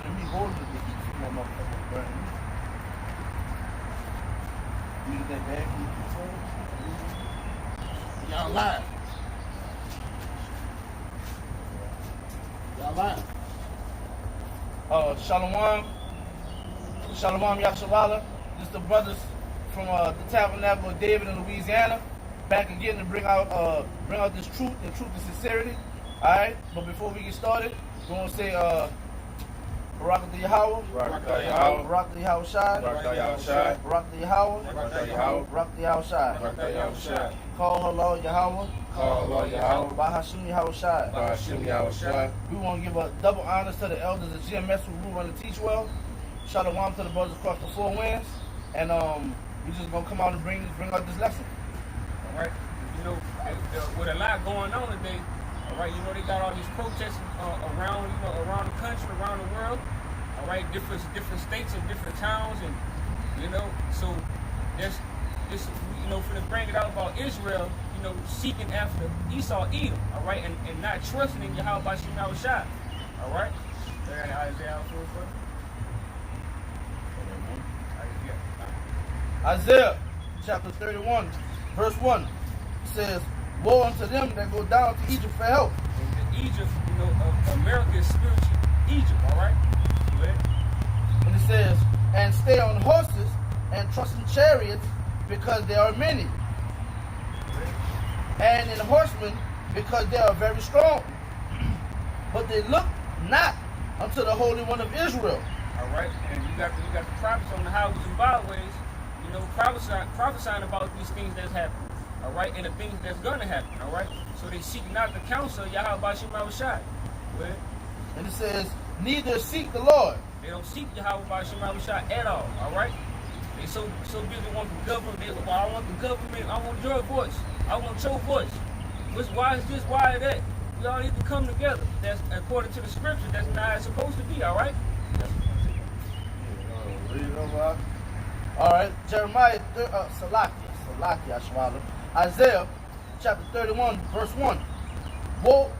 Let me hold the heat from that motherfucker burning. You get that bag from the phone? Y'all lying. Y'all lying. Shalom Yasharala. This is the brothers from the Tabernacle of David in Louisiana. Back again to bring out this truth and sincerity. Alright? But before we get started, we're gonna say Barak the Yahweh, Barak the Yahweh, Barak the Yahweh Shai, Barak the Yahweh Shai, Barak the Yahweh, Barak the Yahweh, Barak the Yahweh Shai. Barak the Yahweh Shai. Call Halal Yahweh, Call Halal Yahweh, Bahashim Yahweh Shai. Bahashim Yahweh Shai. We want to give a double honors to the elders of GMS who rule and teach well. Shalom to the brothers across the four winds. And we just gonna come out and bring out this lesson. All right. You know, with a lot going on today, all right, you know, they got all these protests around the country, around the world, all right, different states and different towns, and, you know, so there's this, you know, for to bring it out about Israel, you know, seeking after Esau, Edom, all right, and not trusting in Yahweh Bashim Yahushua, all right? Isaiah chapter 31, verse 1 says, woe unto them that go down to Egypt for help. And Egypt, you know, America is spiritually Egypt, all right? Go ahead. And it says, and stay on horses and trust in chariots because there are many. And in horsemen because they are very strong. But they look not unto the Holy One of Israel. All right, and you got the prophets on the highways and byways, you know, prophesying about these things that's happening. All right, and the things that's gonna happen. All right, so they seek not the counsel of Yahweh Bashim Yahushua. And it says, neither seek the Lord. They don't seek Yahweh Bashim Yahushua at all. All right, they so busy wanting the government. Well, I want the government. I want your voice. I want your voice. Why is this? Why is that? We all need to come together. That's according to the scripture. That's not how it's supposed to be. All right. All right, Jeremiah, Salakia, Ashwala. Isaiah chapter 31, verse 1. Woe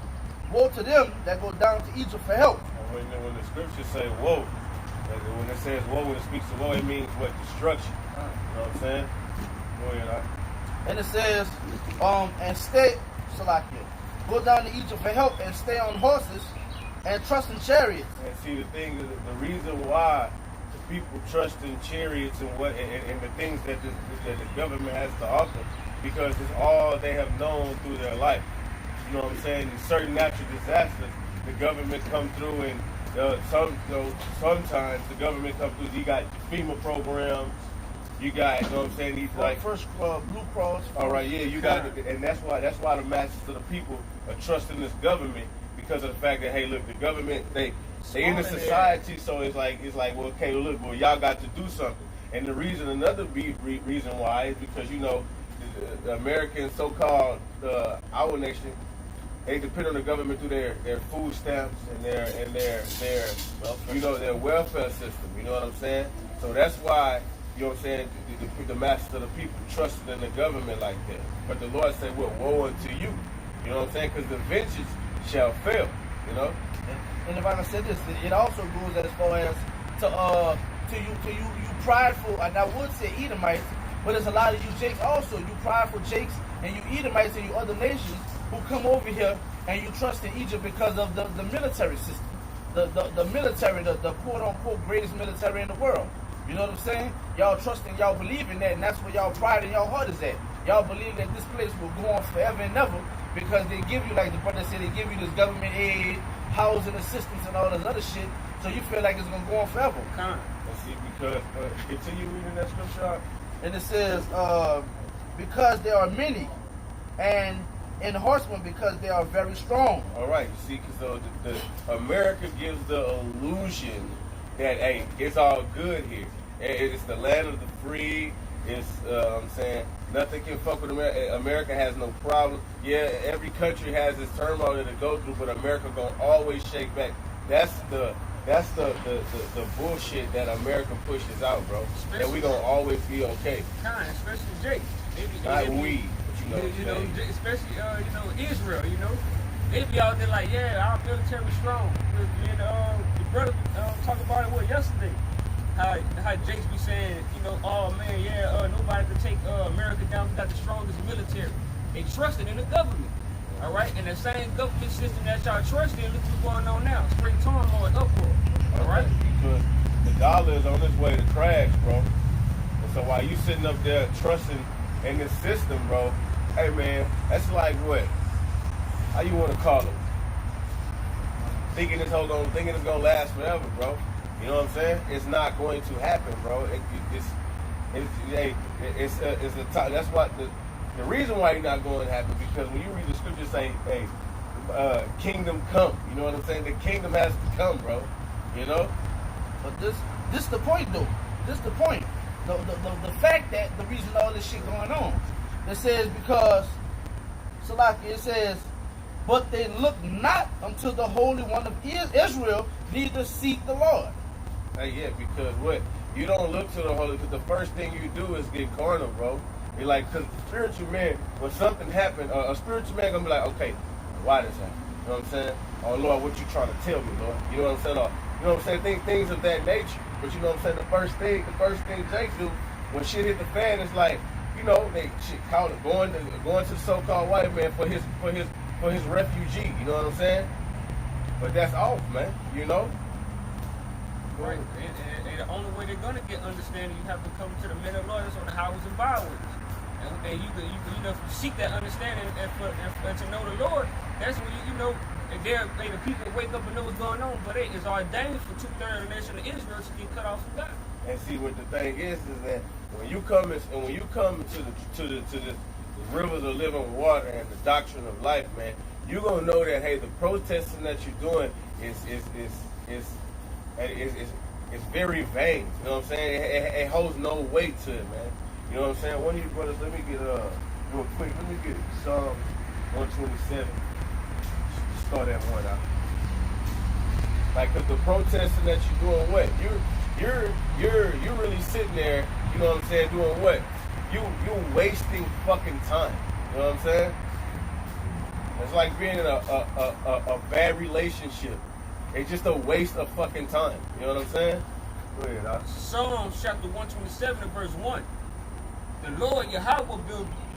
to them that go down to Egypt for help. When the scriptures say woe, when it says woe, when it speaks of woe, it means what? Destruction. You know what I'm saying? Go ahead, and it says, and stay, Salakia, go down to Egypt for help and stay on horses and trust in chariots. And see, the thing, the reason why the people trust in chariots and the things that the government has to offer, because it's all they have known through their life. You know what I'm saying? In certain natural disasters, the government come through, and sometimes the government come through. You got FEMA programs. You got, you know what I'm saying? These like first Blue Cross. All right, yeah, you got it, and that's why the masses of the people are trusting this government, because of the fact that, hey, look, the government they in the society, so it's like well, okay, look, well, y'all got to do something. And the reason, another reason why is because, you know, the American so-called our nation, they depend on the government through their food stamps and their you know, their welfare system. You know what I'm saying? So that's why, you know what I'm saying, the masses of the people trusted in the government like that. But the Lord said, well, woe unto you. You know what I'm saying? Because the vengeance shall fail. You know. And if I can say this, it also goes as far as to you prideful, and I would say Edomites, but there's a lot of you Jakes also, you prideful Jakes and you Edomites and you other nations who come over here and you trust in Egypt because of the military system, the military, the quote unquote greatest military in the world. You know what I'm saying? Y'all trust and y'all believe in that, and that's where y'all pride in y'all heart is at. Y'all believe that this place will go on forever and ever because they give you, like the brother said, they give you this government aid, housing assistance, and all this other shit. So you feel like it's gonna go on forever. Let's see, because continue reading that scripture. And it says, because there are many, and in horsemen because they are very strong. All right, you see, because the America gives the illusion that, hey, it's all good here. It's the land of the free. It's, I'm saying, nothing can fuck with America. America has no problem. Yeah, every country has its turmoil that it go through, but America gonna always shake back. That's the bullshit that America pushes out, bro. Especially, that we gonna always be okay. Especially Jake. Not we, but you know, especially Israel. You know, they be out there like, yeah, our military is strong. The brother talked about it yesterday. How Jakes be saying, you know, oh man, yeah, nobody could take America down. We got the strongest military. They trusted in the government. All right, and the same government system that y'all trust in, look what's going on now. Straight turmoil and uproar. All right? Because the dollar is on its way to crash, bro. And so while you sitting up there trusting in this system, bro, hey man, that's like what? How you want to call it? Thinking it's gonna last forever, bro. You know what I'm saying? It's not going to happen, bro. That's what the reason why it's not going to happen, because when you read the scriptures say, hey, kingdom come. You know what I'm saying? The kingdom has to come, bro. You know? But this the point, though. This the point. The fact that the reason all this shit going on. It says because, Salaki, it says, but they look not unto the Holy One of Israel, neither seek the Lord. Hey, yeah, because what? You don't look to the Holy, because the first thing you do is get carnal, bro. You're like, because spiritual man, when something happened, a spiritual man gonna be like, okay, why this happened? You know what I'm saying? Oh, Lord, what you trying to tell me, Lord? You know what I'm saying? Or, you know what I'm saying? Things of that nature. But you know what I'm saying? The first thing Jake do, when shit hit the fan, is like, you know, they shit call it going to the so-called white man for his refugee. You know what I'm saying? But that's off, man. You know? Right. And the only way they're gonna get understanding, you have to come to the men of lawyers on the highways and byways. And you can you know, seek that understanding and to know the Lord. That's when you know, and the people wake up and know what's going on. But it is ordained for 2/3 of the nation of Israel to get cut off from God. And see, what the thing is that when you come to the rivers of living water and the doctrine of life, man, you're gonna know that, hey, the protesting that you're doing is very vain. You know what I'm saying? It holds no weight to it, man. You know what I'm saying? One of you brothers, let me get real quick. Let me get Psalm 127. Start that one out. Like, cause the protesting that you're doing, what? You're really sitting there. You know what I'm saying? Doing what? You're wasting fucking time. You know what I'm saying? It's like being in a bad relationship. It's just a waste of fucking time. You know what I'm saying? Go ahead, Doc. Psalms chapter 127 and verse 1. The Lord Yahweh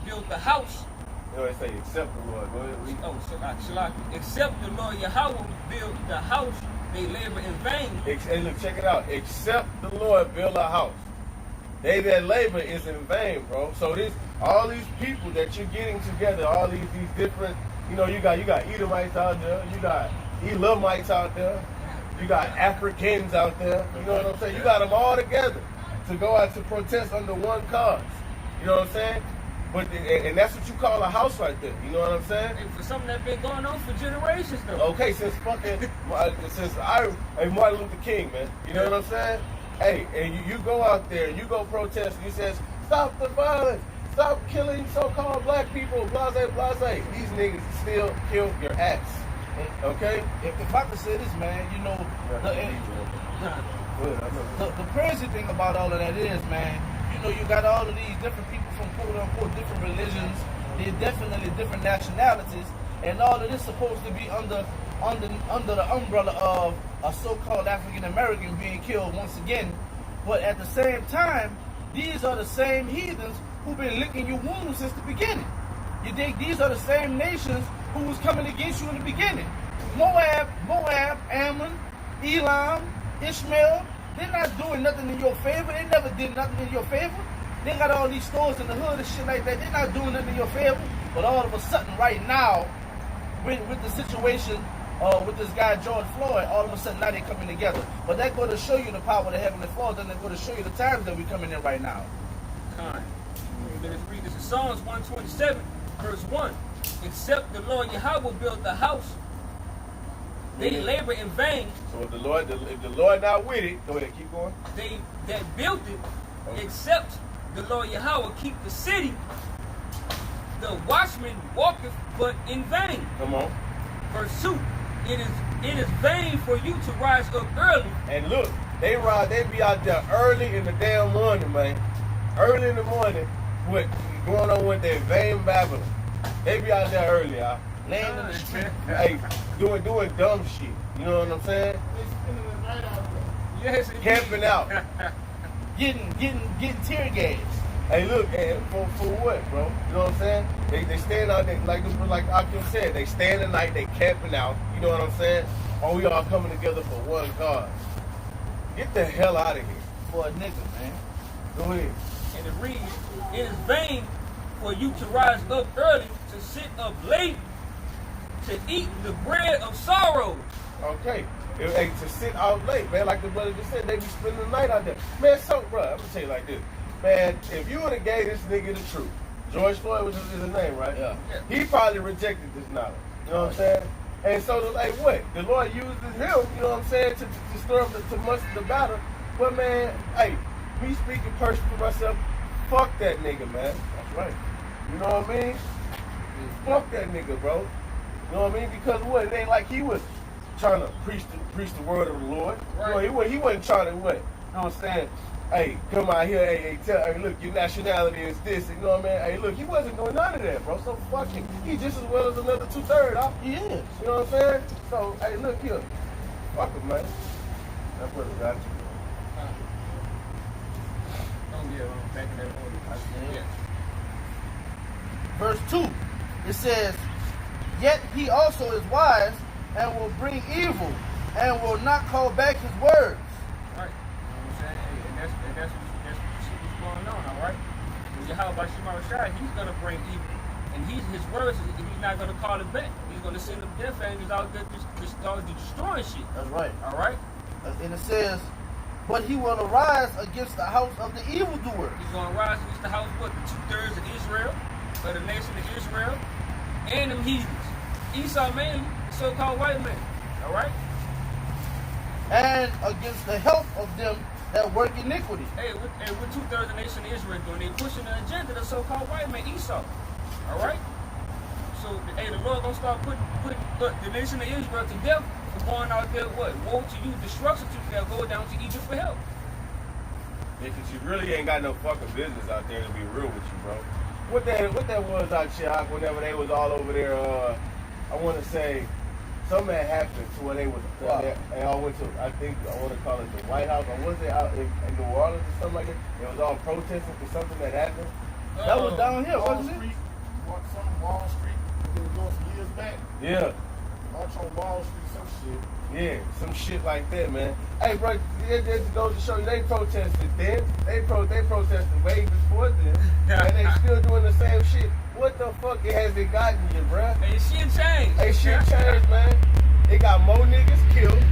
built the house. You know, they say, except the Lord. Go ahead, read. Oh, Shalaki. Except the Lord Yahweh built the house, they labor in vain. Hey, look, check it out. Except the Lord build a house, they that labor is in vain, bro. So all these people that you're getting together, all these different, you know, you got Edomites out there, you got Elamites out there, you got Africans out there. You know what I'm saying? You got them all together to go out to protest under one cause. You know what I'm saying? But and that's what you call a house right there. You know what I'm saying? And for something that's been going on for generations, though. Okay, since Martin Luther King, man. You know what I'm saying? Hey, and you go out there and you go protest and you says, stop the violence, stop killing so-called black people, blase, blase. These niggas still kill your ass. Okay? If I could say this, man, you know, the crazy thing about all of that is, man, you know, you got all of these different people from quote-unquote different religions, they're definitely different nationalities, and all of this supposed to be under the umbrella of a so-called African-American being killed once again. But at the same time, these are the same heathens who've been licking your wounds since the beginning. You think these are the same nations who was coming against you in the beginning? Moab, Ammon, Elam, Ishmael, they're not doing nothing in your favor. They never did nothing in your favor. They got all these stores in the hood and shit like that. They're not doing nothing in your favor. But all of a sudden, right now, with the situation with this guy George Floyd, all of a sudden now they're coming together. But that's going to show you the power of the heavenly Father, and they're going to show you the times that we're coming in right now. Let's read this in Psalms 127, verse 1. Except the Lord Yahweh built the house, they labor in vain. So if the Lord not with it, go ahead, keep going. They that built it, except the Lord Yahweh keep the city, the watchman walketh but in vain. Come on. Verse 2. It is vain for you to rise up early. And look, they be out there early in the damn morning, man. Early in the morning, with going on with their vain Babylon. They be out there early, y'all. laying in the street, Hey, doing dumb shit. You know what I'm saying? Yes, Camping out. getting tear gas. Hey, look, and for what, bro? You know what I'm saying? They stand out there, like Akim said, they stand at night, they camping out. You know what I'm saying? Or we all coming together for one cause. Get the hell out of here. For a nigga, man. Go ahead. And it reads, it is vain for you to rise up early, to sit up late, to eat the bread of sorrows. Okay. Hey, to sit out late, man, like the brother just said, they be spending the night out there. Man, so, bro, I'm gonna tell you like this. Man, if you would have gave this nigga the truth, George Floyd was his name, right? Yeah. He probably rejected this knowledge. You know what I'm saying? And so, like, what? The Lord used him, you know what I'm saying, to stir up to muster the battle. But, man, hey, me speaking personally for myself, fuck that nigga, man. That's right. You know what I mean? Fuck that nigga, bro. You know what I mean? Because what? It ain't like he was trying to preach the word of the Lord. Right. You know, he wasn't trying to what? You know what I'm saying? Hey, come out here, hey, look, your nationality is this, you know what I mean? Hey, look, he wasn't doing none of that, bro. So fuck him. He just as well as another 2/3, huh? He is. You know what I'm saying? So, hey, look here. Fuck him, man. That's what it got you. Oh yeah, back in that order. Yeah. Verse 2, it says, yet he also is wise and will bring evil and will not call back his words. Right. You know what I'm saying? And that's what's going on, all right? When Yahweh Shema Rashai, he's going to bring evil. And his words, he's not going to call it back. He's going to send the death angels out there to destroy shit. That's right. All right? And it says, but he will arise against the house of the evildoers. He's going to rise against the house, what, the 2/3 of Israel, of the nation of Israel, and them heathens. Esau mainly, the so-called white man. All right? And against the help of them that work iniquity. Hey, what 2/3 of the nation of Israel doing? They pushing the agenda of the so-called white man, Esau. All right? So, hey, the Lord gonna start putting the nation of Israel to death for going out there, what? Woe to you, destruction to you, they'll go down to Egypt for help. Yeah, cause you really ain't got no fucking business out there, to be real with you, bro. What that was out here, whenever they was all over there, I want to say, something had happened to where they was, they all went to, I think, I want to call it the White House, or was it out in New Orleans or something like that? It was all protesting for something that happened. That was down here, wasn't it? Wall Street, they were doing some years back. Yeah. March on Wall Street, some shit. Yeah, some shit like that, man. Hey, bro, it just goes to show you, they protested then. They protested way before then. And they still doing the same shit. What the fuck has it gotten you, bro? Hey, shit changed. Hey, shit changed, man. It got more niggas killed.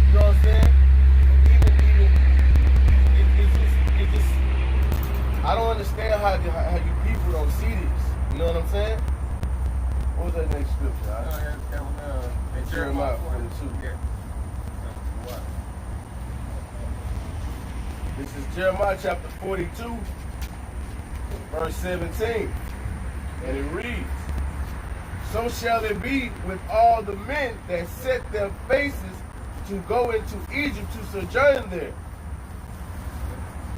You know what I'm saying? It just, I don't understand how you people don't see this. You know what I'm saying? What was that next scripture? That one, Jeremiah 42. Yeah. This is Jeremiah chapter 42, verse 17. And it reads, so shall it be with all the men that set their faces to go into Egypt to sojourn there.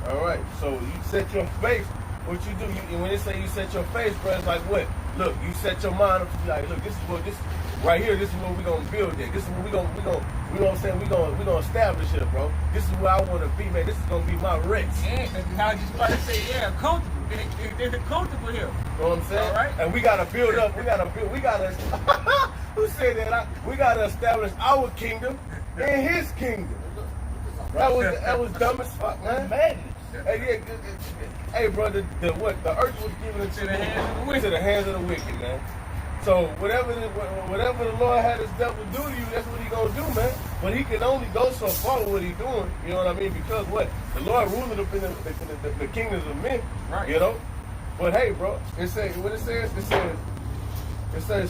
All right, so you set your face. What you do, when they say you set your face, bro, it's like what? Look, you set your mind up to be like, look, this right here, this is what we're gonna build there. This is what we're gonna establish here, bro. This is where I wanna be, man. This is gonna be my rest. And I was just about to say, yeah, comfortable. They're comfortable here. You know what I'm saying? All right. And we gotta build up, we gotta who said that? We gotta establish our kingdom and his kingdom. That was dumb as fuck, man. Madness. Hey, hey, bro, the earth was given into the hands of the wicked, man. So whatever the Lord had his devil do to you, that's what he gonna do, man. But he can only go so far with what he doing, you know what I mean? Because what? The Lord ruling the kingdoms of men, right. You know? But hey, bro, it says,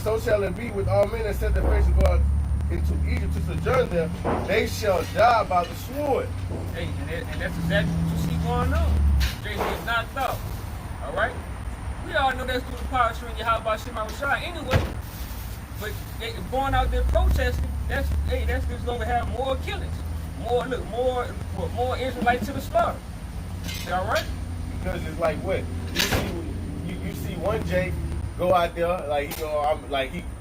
so shall it be with all men that set their face to go out into Egypt to sojourn there, they shall die by the sword. Hey, and that's exactly what you see going on. JC is knocked out. All right? We all know that's through the power string Yahweh Shema Rashai anyway. But they going out there protesting, that's just gonna have more killings. More Israelites to the slaughter. All right? Because it's like what? You see one Jake go out there like he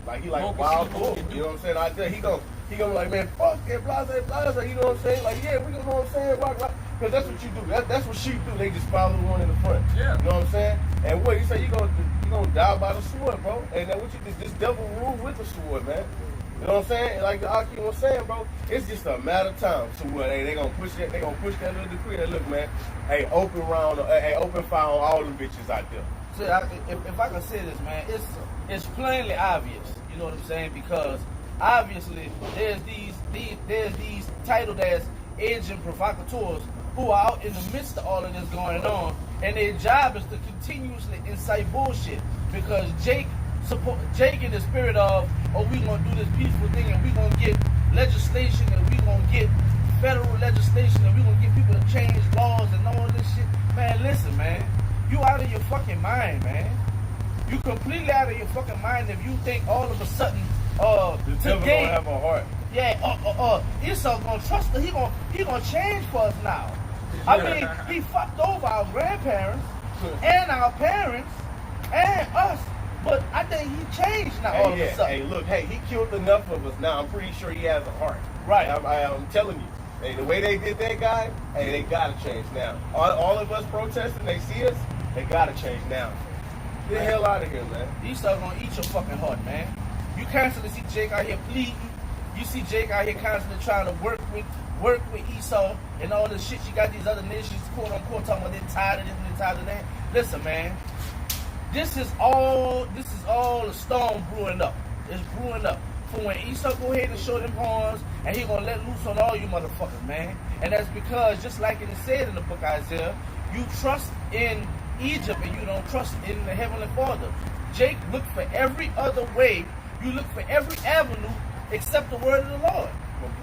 like a wild bull. You know what I'm saying? Out there, he gonna be like, man, fuck that, blase. You know what I'm saying? Like, yeah, we gonna know what I'm saying, rock. Because that's what you do. That's what sheep do. They just follow the one in the front. Yeah. You know what I'm saying? And what he said, you gonna die by the sword, bro. And then what you did, this devil rule with the sword, man. You know what I'm saying? Like the Akim was saying, bro, it's just a matter of time. So what? Hey, they gonna push that little decree. Hey, look, man. Hey, open fire on all them bitches out there. So if I can say this, man, it's plainly obvious. You know what I'm saying? Because obviously there's these titled as agent provocateurs who are out in the midst of all of this going on, and their job is to continuously incite bullshit. Because Jake in the spirit of, oh, we gonna do this peaceful thing, and we gonna get legislation, and we gonna get federal legislation, and we gonna get people to change laws and all this shit. Man, listen, man, you out of your fucking mind, man. You completely out of your fucking mind if you think all of a sudden, the devil today, gonna have a heart. Yeah, Esau gonna trust us. He gonna change for us now. I mean, he fucked over our grandparents and our parents and us. But I think he changed now all of a sudden. Hey, look, he killed enough of us now. I'm pretty sure he has a heart. Right. I'm telling you. Hey, the way they did that guy, hey, they gotta change now. All of us protesting, they see us, they gotta change now. Get the hell out of here, man. Esau gonna eat your fucking heart, man. You constantly see Jake out here pleading. You see Jake out here constantly trying to work with Esau and all this shit. You got these other nations, quote unquote, talking about they're tired of this and they're tired of that. Listen, man. This is all a storm brewing up. It's brewing up. For when Esau go ahead and show them horns, and he gonna let loose on all you motherfuckers, man. And that's because, just like it is said in the book Isaiah, you trust in Egypt and you don't trust in the Heavenly Father. Jake looked for every other way. You look for every avenue except the word of the Lord.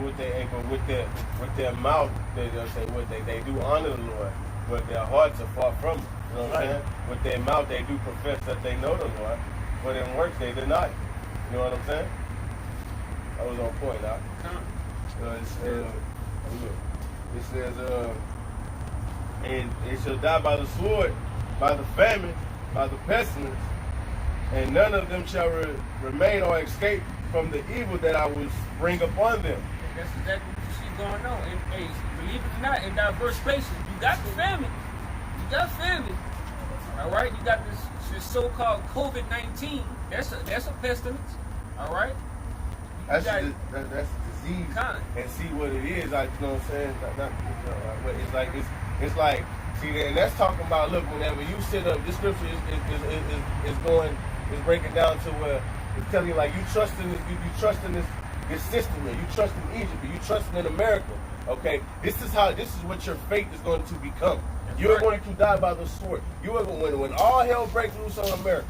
With their mouth, they'll say what they do honor the Lord, but their hearts are far from it. You know what I'm saying? With their mouth, they do profess that they know the Lord, but in works, they deny. You know what I'm saying? That was on point, huh? It says, and they shall die by the sword, by the famine, by the pestilence, and none of them shall remain or escape from the evil that I will bring upon them. That's exactly what you see going on. And, hey, believe it or not, in diverse places, you got the famine. All right, you got this so-called COVID-19. That's a pestilence. All right. That's a disease. Kinda. And see what it is. Like, you know what I'm saying? But it's like see, and that's talking about. Look, whenever you sit up, this scripture is breaking down to where it's telling you like you trust in this system, and you trust in Egypt, and you trust in America. Okay, this is what your fate is going to become. You're going to die by the sword. You are going when all hell breaks loose on America.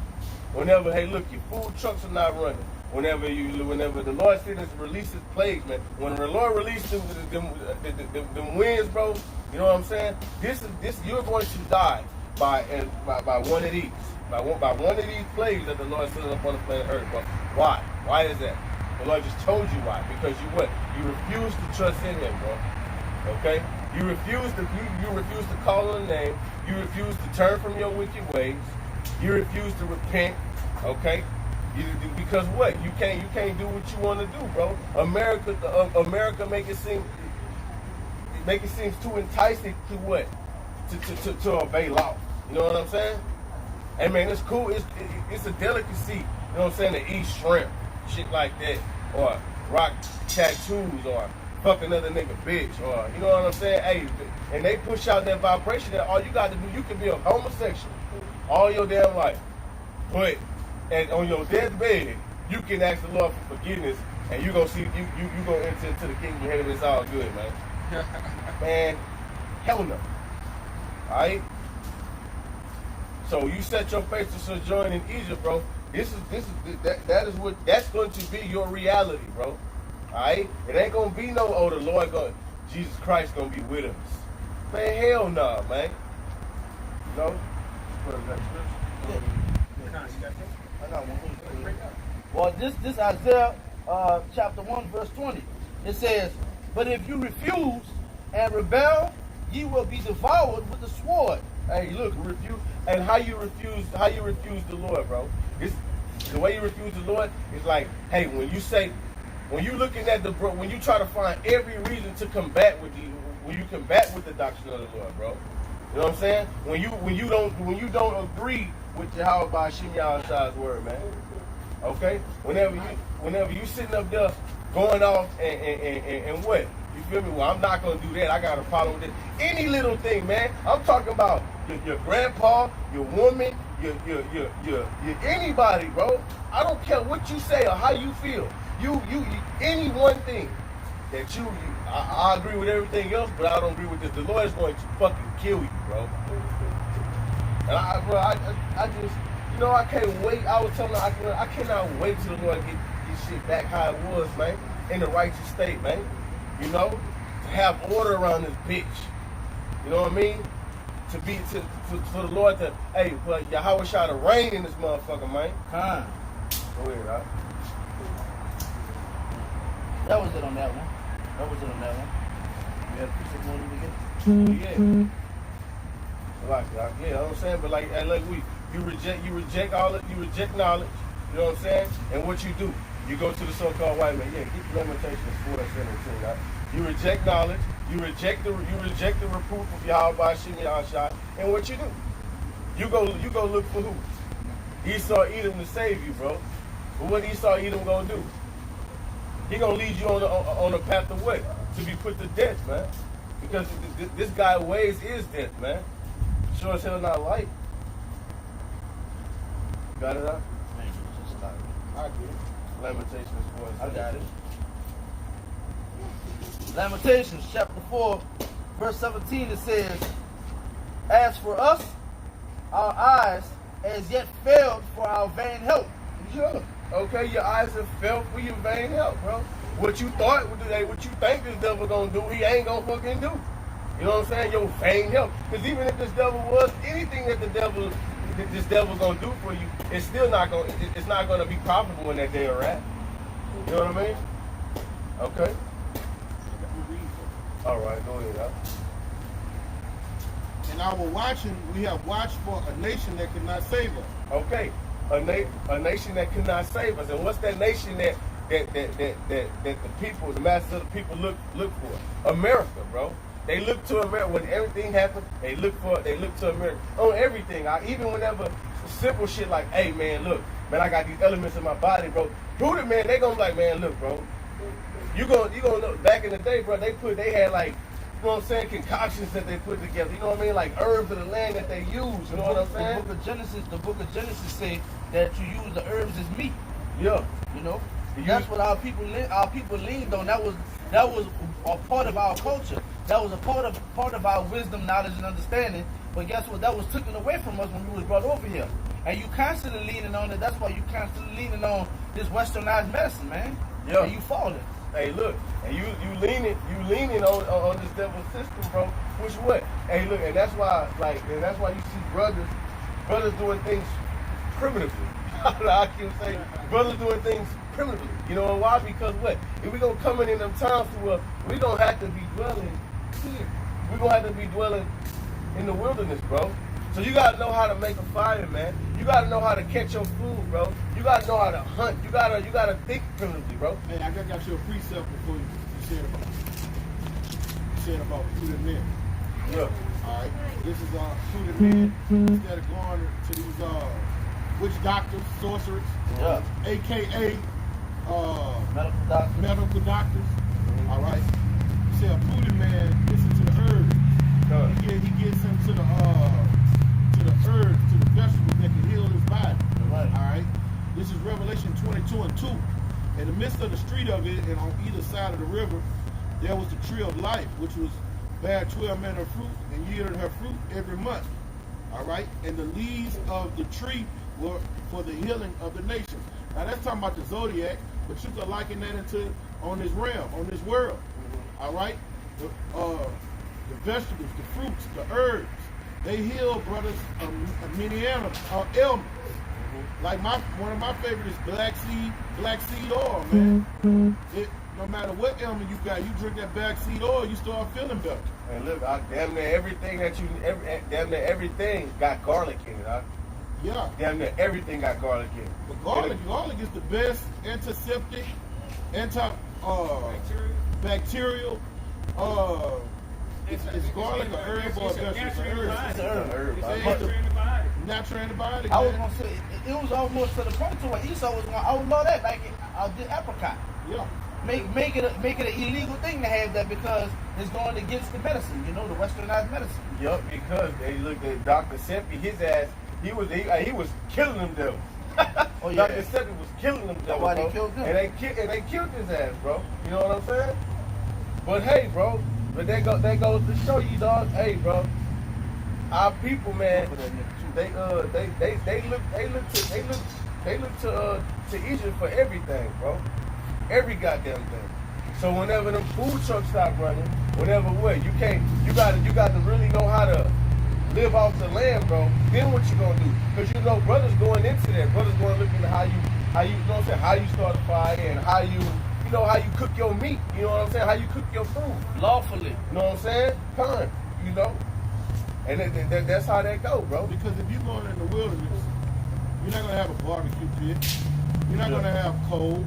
Whenever, hey, look, your food trucks are not running. Whenever the Lord said to release His plagues, man. When the Lord released them winds, bro. You know what I'm saying? This you're going to die by one of these, by one of these plagues that the Lord sent upon the planet Earth. But why? Why is that? The Lord just told you why. Because you refuse to trust in Him, bro. Okay? You refuse to call on the name. You refuse to turn from your wicked ways. You refuse to repent. Okay? Because what? You can't do what you want to do, bro. America make it seem too enticing to what? To obey law. You know what I'm saying? Hey man, it's cool. It's a delicacy. You know what I'm saying? To eat shrimp, shit like that, or rock tattoos, or fuck another nigga bitch, or you know what I'm saying? Hey, and they push out that vibration that all you got to do, you can be a homosexual all your damn life, but and on your deathbed, you can ask the Lord for forgiveness, and you gonna see you gonna enter into the kingdom of heaven. It's all good, man. Man, hell no. All right. So you set your face to sojourn in Egypt, bro. That's going to be your reality, bro. Alright? It ain't gonna be no, oh, the Lord Jesus Christ gonna be with us. Man, hell no, man. You know? Well, this Isaiah chapter 1, verse 20. It says, but if you refuse and rebel, ye will be devoured with the sword. Hey, look, refuse. And how you refuse the Lord, bro? The way you refuse the Lord is like, hey, when you looking at when you try to find every reason to combat with when you combat with the doctrine of the Lord, bro. You know what I'm saying? When you don't agree with Yahweh Shem Yahshua's word, man. Okay? Whenever you sitting up there going off and what? You feel me? Well, I'm not gonna do that. I got a problem with it. Any little thing, man. I'm talking about your grandpa, your woman, your anybody, bro. I don't care what you say or how you feel. You any one thing that I agree with everything else, but I don't agree with this. The Lord is going to fucking kill you, bro. And I just, I can't wait. I was telling her, I cannot wait till the Lord get this shit back how it was, man, in the righteous state, man. To have order around this bitch. You know what I mean? For the Lord to, hey, but Yahweh shot to reign in this motherfucker, man. Huh. Go ahead, right? That was it on that one. You had a piece of money to get? Yeah. Like, yeah, you know what I'm saying? But like you reject all it, you reject knowledge, you know what I'm saying? And what you do, you go to the so-called white man. Yeah, get the Lamentations 4:17, right? You reject knowledge, you reject the reproof of Yahweh Shem Yahshua, and what you do? You go look for who? Esau Edom to save you, bro. But what Esau Edom gonna do? He gonna lead you on the path of what? To be put to death, man. Because this guy's ways is death, man. Sure as hell not light. Got it up? I get it. Lamentations 4. I got it. Lamentations chapter 4, verse 17, it says, as for us, our eyes as yet failed for our vain help. Yeah. Okay, your eyes have felt for your vain help, bro. What you thought, what you think this devil gonna do, he ain't gonna fucking do. You know what I'm saying? Your vain help. Because even if this devil was anything that this devil gonna do for you, it's still not gonna be profitable in that day of wrath. You know what I mean? Okay. All right, go ahead. Huh? In our watching, we have watched for a nation that cannot save us. Okay, a nation that cannot save us. And what's that nation that the people, the masses of the people look for? America, bro. They look to America when everything happens. They look to America on everything. Even whenever simple shit like, hey man, look, man, I got these elements in my body, bro. Prove it, man. They gonna be like, man, look, bro. You gonna look back in the day, bro. They had like, you know what I'm saying, concoctions that they put together. You know what I mean, like herbs of the land that they use. You know what I'm saying? The book of Genesis say that you use the herbs as meat. Yeah. You know, that's what our people leaned on. That was a part of our culture. That was a part of our wisdom, knowledge, and understanding. But guess what? That was taken away from us when we was brought over here. And you constantly leaning on it. That's why you constantly leaning on this westernized medicine, man. Yeah. And you falling. Hey, look, and you leaning on this devil's system, bro. Which what? Hey, look, and that's why you see brothers doing things primitively. I keep saying brothers doing things primitively. You know why? Because what? If we gonna come in them times to where we gonna have to be dwelling here. We gonna have to be dwelling in the wilderness, bro. So you gotta know how to make a fire, man. You gotta know how to catch your food, bro. You gotta know how to hunt. You gotta think primitively, bro. Hey, I got you a precept before you said about prudent men. Yeah. All right. This is prudent men. Instead of going to these witch doctors, sorcerers, Yeah. AKA Medical doctors. Mm-hmm. All right. You say a prudent man listen to the herbs. He gets into the herbs, to the vegetables that can heal his body. Right. All right. This is Revelation 22:2. In the midst of the street of it, and on either side of the river, there was the tree of life, which was bare 12 manner of fruit, and yielded her fruit every month. All right. And the leaves of the tree were for the healing of the nation. Now that's talking about the zodiac, but you can liken that into on this realm, on this world. All right. The vegetables, the fruits, the herbs, they heal brothers many ailments. Like one of my favorites is black seed oil, man. No matter what ailment you got, you drink that black seed oil, you start feeling better. And look, damn near everything got garlic in it, huh? Yeah. Damn near everything got garlic in it. But garlic is the best antiseptic, bacterial. It's garlic, a herb, or a vegetable. It's a herb. It's natural antibiotic. I was man. gonna say it was almost to the point to where Esau was going. I would love that, like I did apricot. Yeah. Make it an illegal thing to have that because it's going against the medicine, the westernized medicine. Yup, because they looked at Dr. Seppi, his ass, he was killing them devils. Oh, yeah. Dr. Seppi was killing them devils, why they bro. killed them. And they killed his ass, bro. You know what I'm saying? But hey, bro, they go to show you, dog. Hey, bro, our people, man, they look to Egypt for everything, bro. Every goddamn thing. So whenever them food trucks stop running, whenever what, you got to really know how to live off the land, bro. Then what you gonna do? Because brothers going into that, brothers going looking at how you know what I'm saying, how you start a fire and how you cook your meat, you know what I'm saying, how you cook your food Lawfully. you know what I'm saying, and that's how that go, bro. Because if you're going in the wilderness, you're not gonna have a barbecue pit. You're not gonna have coal.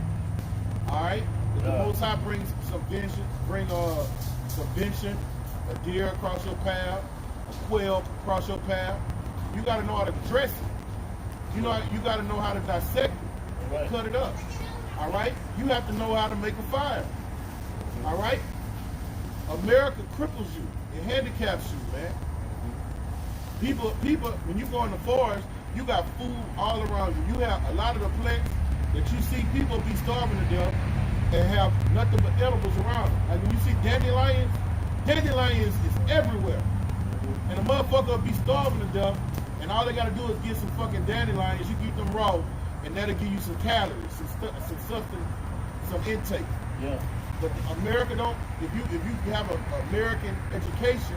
All right. If the Most High brings some vengeance, a deer across your path, a quail across your path, you got to know how to dress it. You got to know how to dissect it, Right. cut it up. All right. You have to know how to make a fire. All right. America cripples you. It handicaps you, man. People. When you go in the forest, you got food all around you. You have a lot of the plants that you see people be starving to death and have nothing but edibles around them. Like when you see dandelions is everywhere. And a motherfucker will be starving to death, and all they gotta do is get some fucking dandelions. You eat them raw, and that'll give you some calories, some substance, some intake. Yeah. But America don't. If you have an American education,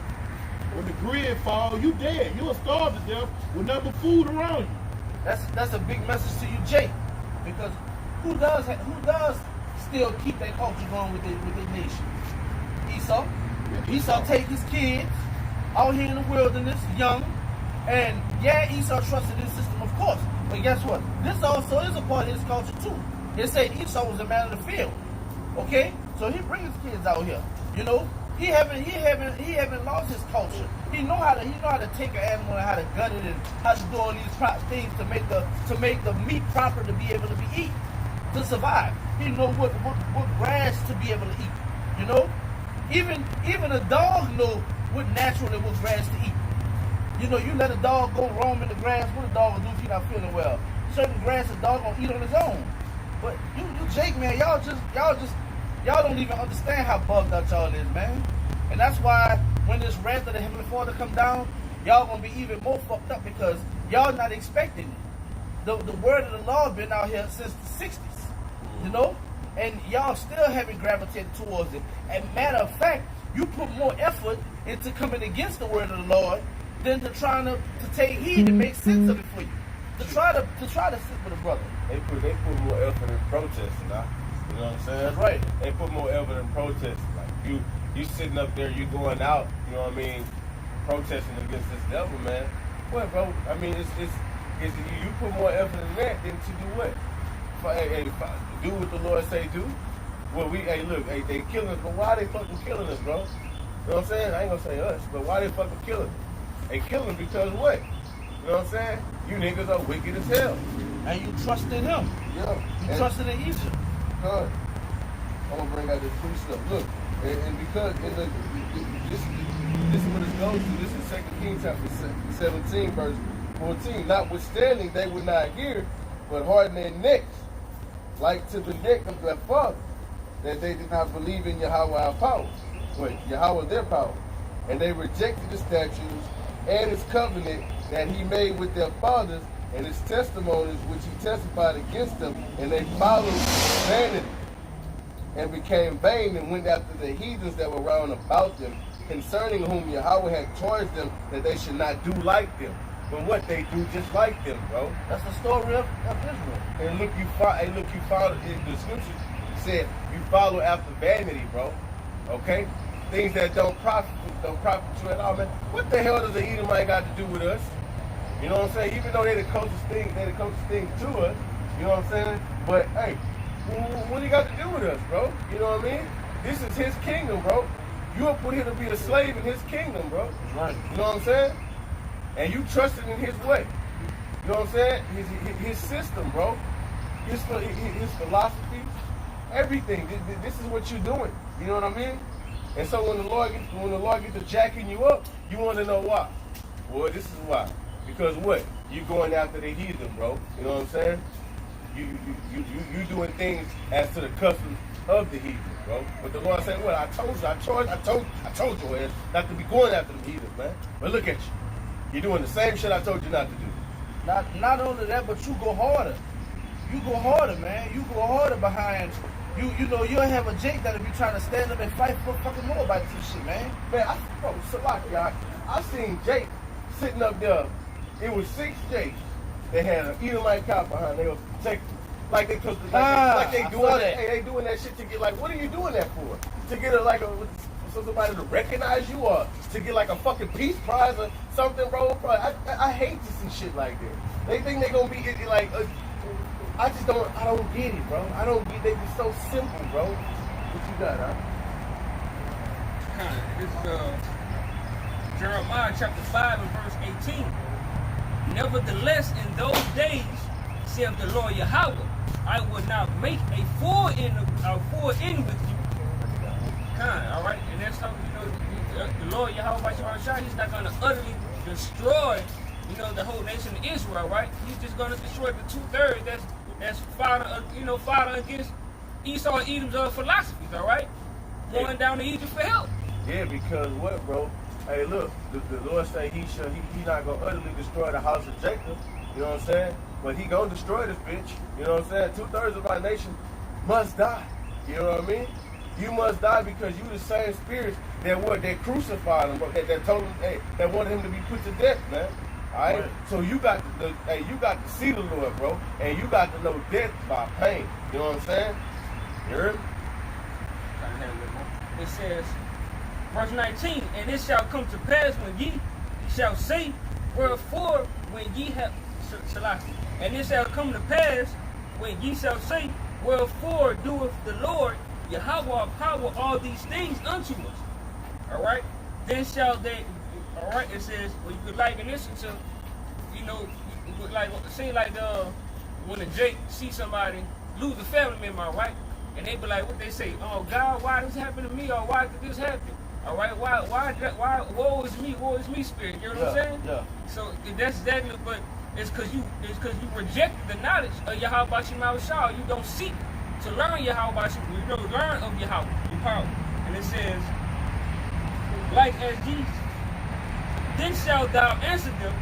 when the grid fall, you dead. You'll starve to death with nothing but food around you. That's a big message to you, Jake, because who does still keep that culture going with the nation? Esau. Esau take his kids out here in the wilderness, young, and Esau trusted his system, of course. But guess what? This also is a part of his culture too. They say Esau was a man of the field. Okay, so he brings his kids out here. He haven't lost his culture. He know how to take an animal and how to gut it and how to do all these things to make the meat proper to be able to be eaten, to survive. He know what grass to be able to eat. Even a dog know what grass to eat. You let a dog go roam in the grass. What a dog will do if he's not feeling well? Certain grass a dog gonna eat on his own. But you Jake, man, y'all don't even understand how bugged out y'all is, man. And that's why when this wrath of the Heavenly Father come down, y'all gonna be even more fucked up because y'all not expecting it. The word of the Lord been out here since the 60s, and y'all still haven't gravitated towards it. And matter of fact, you put more effort into coming against the word of the Lord than to trying to take heed and make sense of it for you. To try to sit with a brother. They put more effort in protesting, now. You know what I'm saying? That's right. They put more effort in protesting. Like you sitting up there, you going out, you know what I mean, protesting against this devil, man. Well, bro, I mean, it's you put more effort in that than to do what? Do what the Lord say do. Well, they killing us, but why they fucking killing us, bro? You know what I'm saying? I ain't gonna say us, but why they fucking killing us? They killing because what? You know what I'm saying? You niggas are wicked as hell. And you trusted him. Yeah. You trusted in Egypt. God, I'm gonna bring out this free stuff. Look, and because this is what it goes to. This is 2 Kings chapter 17, verse 14. Notwithstanding, they would not hear, but harden their necks, like to the neck of their father, that they did not believe in Yahweh our power, but Yahweh their power. And they rejected the statutes and his covenant that he made with their fathers, and his testimonies which he testified against them, and they followed vanity and became vain and went after the heathens that were round about them, concerning whom Yahweh had charged them that they should not do like them. But what they do just like them, bro. That's the story of Israel. And look, you follow in the scriptures said you follow after vanity, bro. Okay? Things that don't profit you at all, man. What the hell does the Edomite got to do with us? You know what I'm saying? Even though they're the closest thing to us. You know what I'm saying? But hey, what do you got to do with us, bro? You know what I mean? This is his kingdom, bro. You were put here to be a slave in his kingdom, bro. Right. You know what I'm saying? And you trusted in his way. You know what I'm saying? His system, bro. His philosophy, everything. This is what you're doing. You know what I mean? And so when the Lord gets to jacking you up, you want to know why. Well, this is why. Because what? You going after the heathen, bro. You know what I'm saying? You doing things as to the customs of the heathen, bro. But the Lord said, "What? I told you, ass not to be going after the heathen, man. But look at you. You're doing the same shit I told you not to do." Not only that, but you go harder. You go harder, man. You go harder behind. You know, you'll have a Jake that'll be trying to stand up and fight for fucking more about this shit, man. Man, I seen Jake sitting up there. It was 6 Jakes. They had an Edomite cop behind. They was protecting. Like they doing that. Hey, they doing that shit to get like. What are you doing that for? To get so somebody to recognize you, or to get like a fucking peace prize or something, bro? I hate to see shit like that. They think they gonna be like. I don't get it, bro. I don't get. They just so simple, bro. What you got, huh? This is Jeremiah chapter 5 and verse 18. Nevertheless, in those days, saith the Lord Yahweh, I will not make a full end with you. All right, and that's how the Lord Yahweh, he's not going to utterly destroy, the whole nation of Israel, right? He's just going to destroy the 2/3 that's fighting against Esau and Edom's philosophies, all right? Going down to Egypt for help. Yeah, because what, bro? Hey, look, the Lord say he not gonna utterly destroy the house of Jacob. You know what I'm saying? But he gonna destroy this bitch. You know what I'm saying? 2/3 of our nation must die. You know what I mean? You must die because you the same spirits that crucified him, that told him, hey, that wanted him to be put to death, man. All right? So you got to see the Lord, bro, and you got to know death by pain. You know what I'm saying? You heard me? It says, verse 19, and it shall come to pass when ye shall say, wherefore when ye have, and it shall come to pass when ye shall say, wherefore doeth the Lord Yahweh power all these things unto us. All right? Then shall they, all right, it says, well, you could liken this to, when a Jake see somebody lose a family member, right? And they be like, what they say? Oh, God, why this happened to me? Or why did this happen? All right, why, woe is me, spirit. You know what I'm saying? Yeah. So that's exactly, but it's because you rejected the knowledge of Yahweh Shemashah. You don't seek to learn Yahweh Shemashah. Learn of Yahweh, the power. And it says, like as ye, then shalt thou answer them,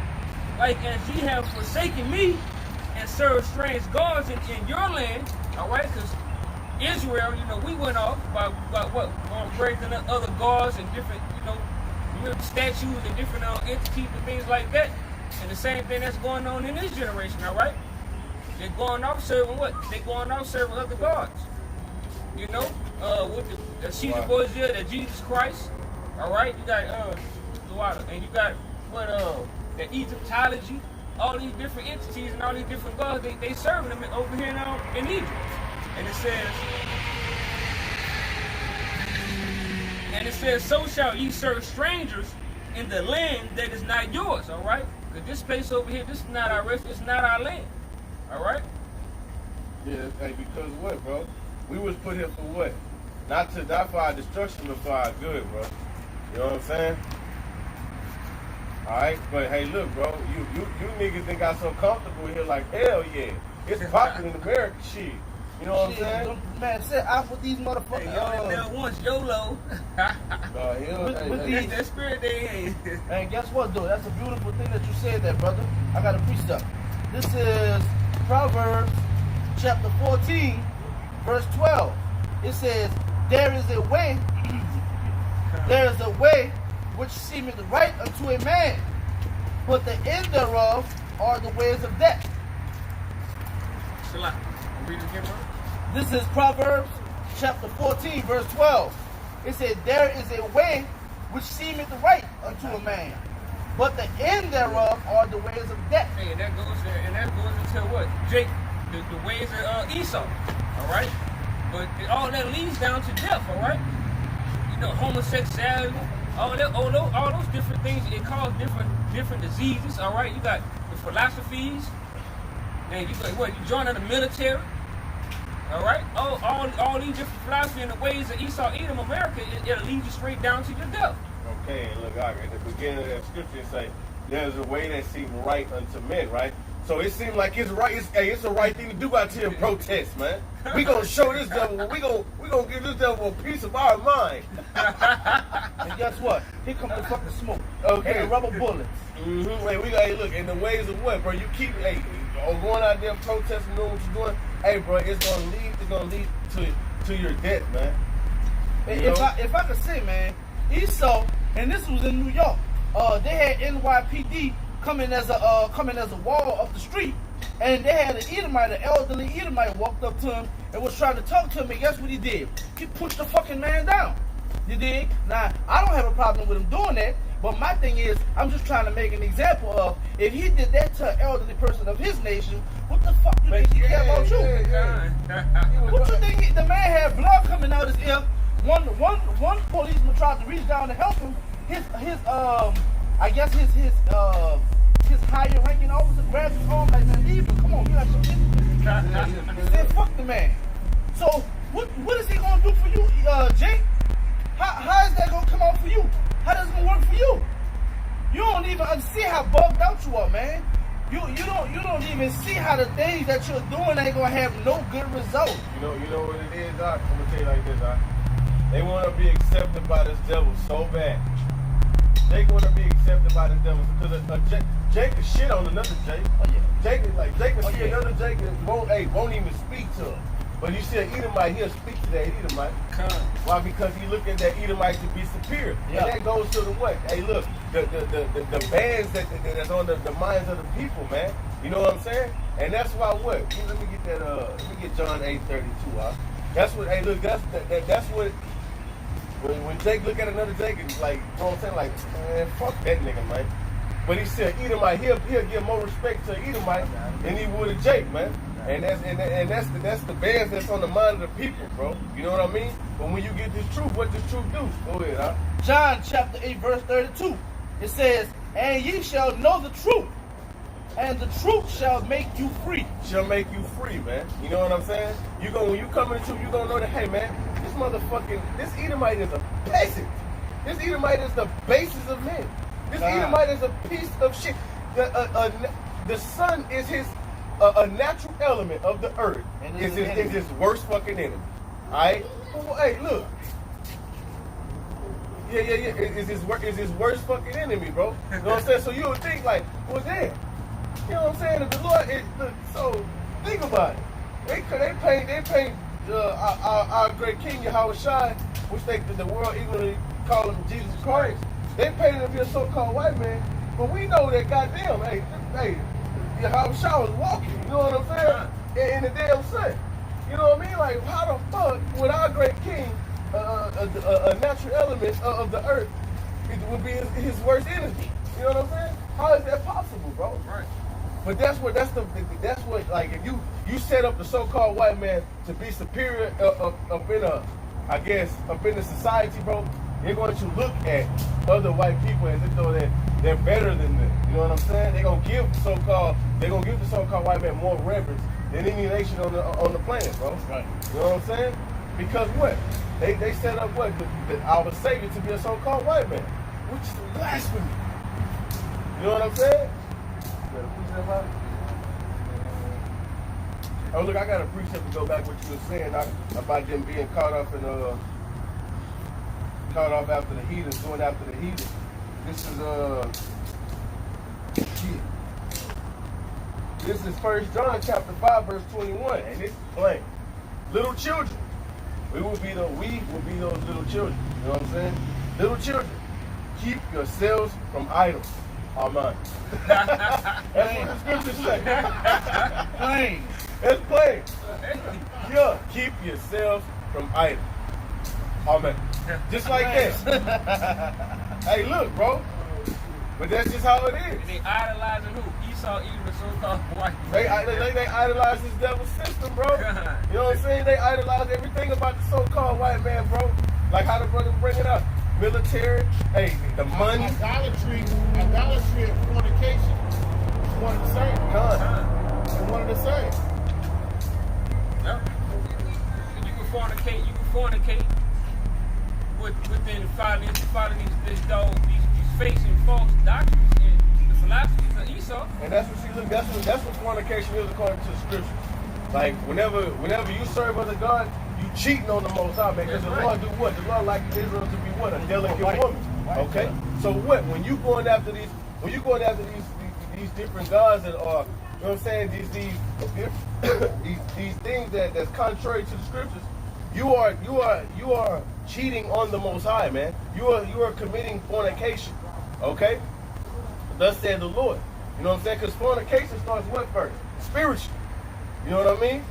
like as ye have forsaken me and served strange gods in your land. All right, because Israel, we went off by what? Praising other gods and different, statues and different entities and things like that. And the same thing that's going on in this generation, all right? They're going off serving what? They're going off serving other gods. With the Caesar boys here, the Jesus Christ, all right? You got the water, and you got the Egyptology, all these different entities and all these different gods. They serving them over here now in Egypt. And it says, so shall ye serve strangers in the land that is not yours, all right? Because this place over here, this is not our rest, it's not our land, all right? Yeah, hey, because what, bro? We was put here for what? Not for our destruction, but for our good, bro. You know what I'm saying? All right, but hey, look, bro, you niggas think got so comfortable here, like hell yeah, it's popular in America, shit. You know what I'm saying? Man, sit out with these motherfuckers. Hey, y'all there once, YOLO. That spirit they ain't. And guess what, though? That's a beautiful thing that you said there, brother. I got a precept. This is Proverbs chapter 14, verse 12. It says, there is a way which seemeth right unto a man, but the end thereof are the ways of death. Read it again, bro. This is Proverbs chapter 14, verse 12. It said, there is a way which seemeth right unto a man, but the end thereof are the ways of death. Hey, and that goes into what? Jake, the ways of Esau, all right? But all that leads down to death, all right? You know, homosexuality, all those different things, it causes different diseases, all right? You got the philosophies, and you got what? You joining the military, all right? All these different philosophies and the ways of Esau, Edom, America, it'll lead you straight down to your death. Okay, and look, at the beginning of that scripture, it say, there's a way that seems right unto men, right? So it seems like it's right. It's the right thing to do out here and protest, man. We gonna show this devil. We gonna give this devil a piece of our mind. And guess what? Here comes the fucking smoke. Okay. And the rubber bullets. Mm-hmm. Hey, we got look in the ways of what, bro? You keep going out there protesting, doing what you're doing. Hey, bro, it's gonna lead to your death, man. If I could say, man, Esau, and this was in New York. They had NYPD coming as a wall up the street, and they had an Edomite, an elderly Edomite, walked up to him and was trying to talk to him. And guess what he did? He pushed the fucking man down. You dig? Now I don't have a problem with him doing that, but my thing is, I'm just trying to make an example of if he did that to an elderly person of his nation, what the fuck you think he care about you? What you think? The man had blood coming out his ear. One policeman tried to reach down to help him. His higher ranking officer grabbed his arm like, man, leave him. Come on, you got some shit. He said, fuck the man. So what is he gonna do for you, Jake? How is that gonna come out for you? How does it gonna work for you? You don't even see how bugged out you are, man. You don't even see how the things that you're doing ain't gonna have no good result. You know what it is, Doc? I'm gonna tell you like this, Doc. They want to be accepted by this devil so bad. Jake want to be accepted by the devil because Jake is shit on another Jake. Oh yeah. Jake will see another Jake and won't even speak to him. But you see an Edomite, he'll speak to that Edomite. Why? Because he look at that Edomite to be superior. Yeah. And that goes to the what? Hey, look, the bands that's on the minds of the people, man. You know what I'm saying? And that's why what? Let me get that. Let me get John 8:32. That's what. Hey, look, that's what. When Jake look at another Jake, it's like, you know what I'm saying? Like, man, fuck that nigga, man. But he said Edomite, he'll give more respect to Edomite than he would a Jake, man. And that's the bands that's on the mind of the people, bro. You know what I mean? But when you get this truth, what does truth do? Go ahead, huh? John chapter 8, verse 32. It says, and ye shall know the truth, and the truth shall make you free. Shall make you free, man. You know what I'm saying? When you come into truth, you gonna know that, hey, man, this Edomite is a peasant. This Edomite is the basis of men. This Edomite is a piece of shit. The sun is his a natural element of the earth. Is his worst fucking enemy. Alright? Well, hey, look. Yeah. Is his worst fucking enemy, bro. You know what I'm saying? So you would think like, well, damn. You know what I'm saying? If the Lord is, so think about it. They paint our great King Yahushua, which the world ignorantly call him Jesus Christ. They painted him here so-called white man, but we know that goddamn, hey, Yahushua was walking. You know what I'm saying? In the damn sun. You know what I mean? Like, how the fuck would our great King, a natural element of the earth, it would be his worst enemy? You know what I'm saying? How is that possible, bro? Right. But that's what like if you set up the so-called white man to be superior up in the society, bro, they're going to look at other white people as if though they're better than them. You know what I'm saying? They're gonna give the so-called white man more reverence than any nation on the planet, bro. Right. You know what I'm saying? Because what? They set up what? Our Savior to be a so-called white man, which is blasphemy. You know what I'm saying? Oh look, I got a precept to go back what you were saying about them being caught off after the heathens, going after the heathens. This is 1 John chapter 5 verse 21, and it's plain. Little children, we will be those little children. You know what I'm saying? Little children, keep yourselves from idols. Amen. That's what the scriptures say. Plain. It's plain. Yeah, keep yourselves from idols. Amen. Just like that. Hey, look, bro. But that's just how it is. They idolizing who? Esau, even the so-called white They man. idolize this devil system, bro. You know what I'm saying? They idolize everything about the so-called white man, bro. Like how the brother bring it up. Military, hey, the money. Idolatry and fornication is one and the same. It's one and the same. Yep. You can fornicate within following these fakes and false doctrines and the philosophies of Esau. And that's what fornication is according to the scriptures. Like whenever you serve other God, you cheating on the Most High, man. Because the Lord do what? The Lord like Israel to be what? A delicate woman. Okay? So what? When you going after these different gods that are, you know what I'm saying, these things that's contrary to the scriptures, you are cheating on the Most High, man. You are committing fornication. Okay? Thus said the Lord. You know what I'm saying? Because fornication starts what first? Spiritually. You know what I mean?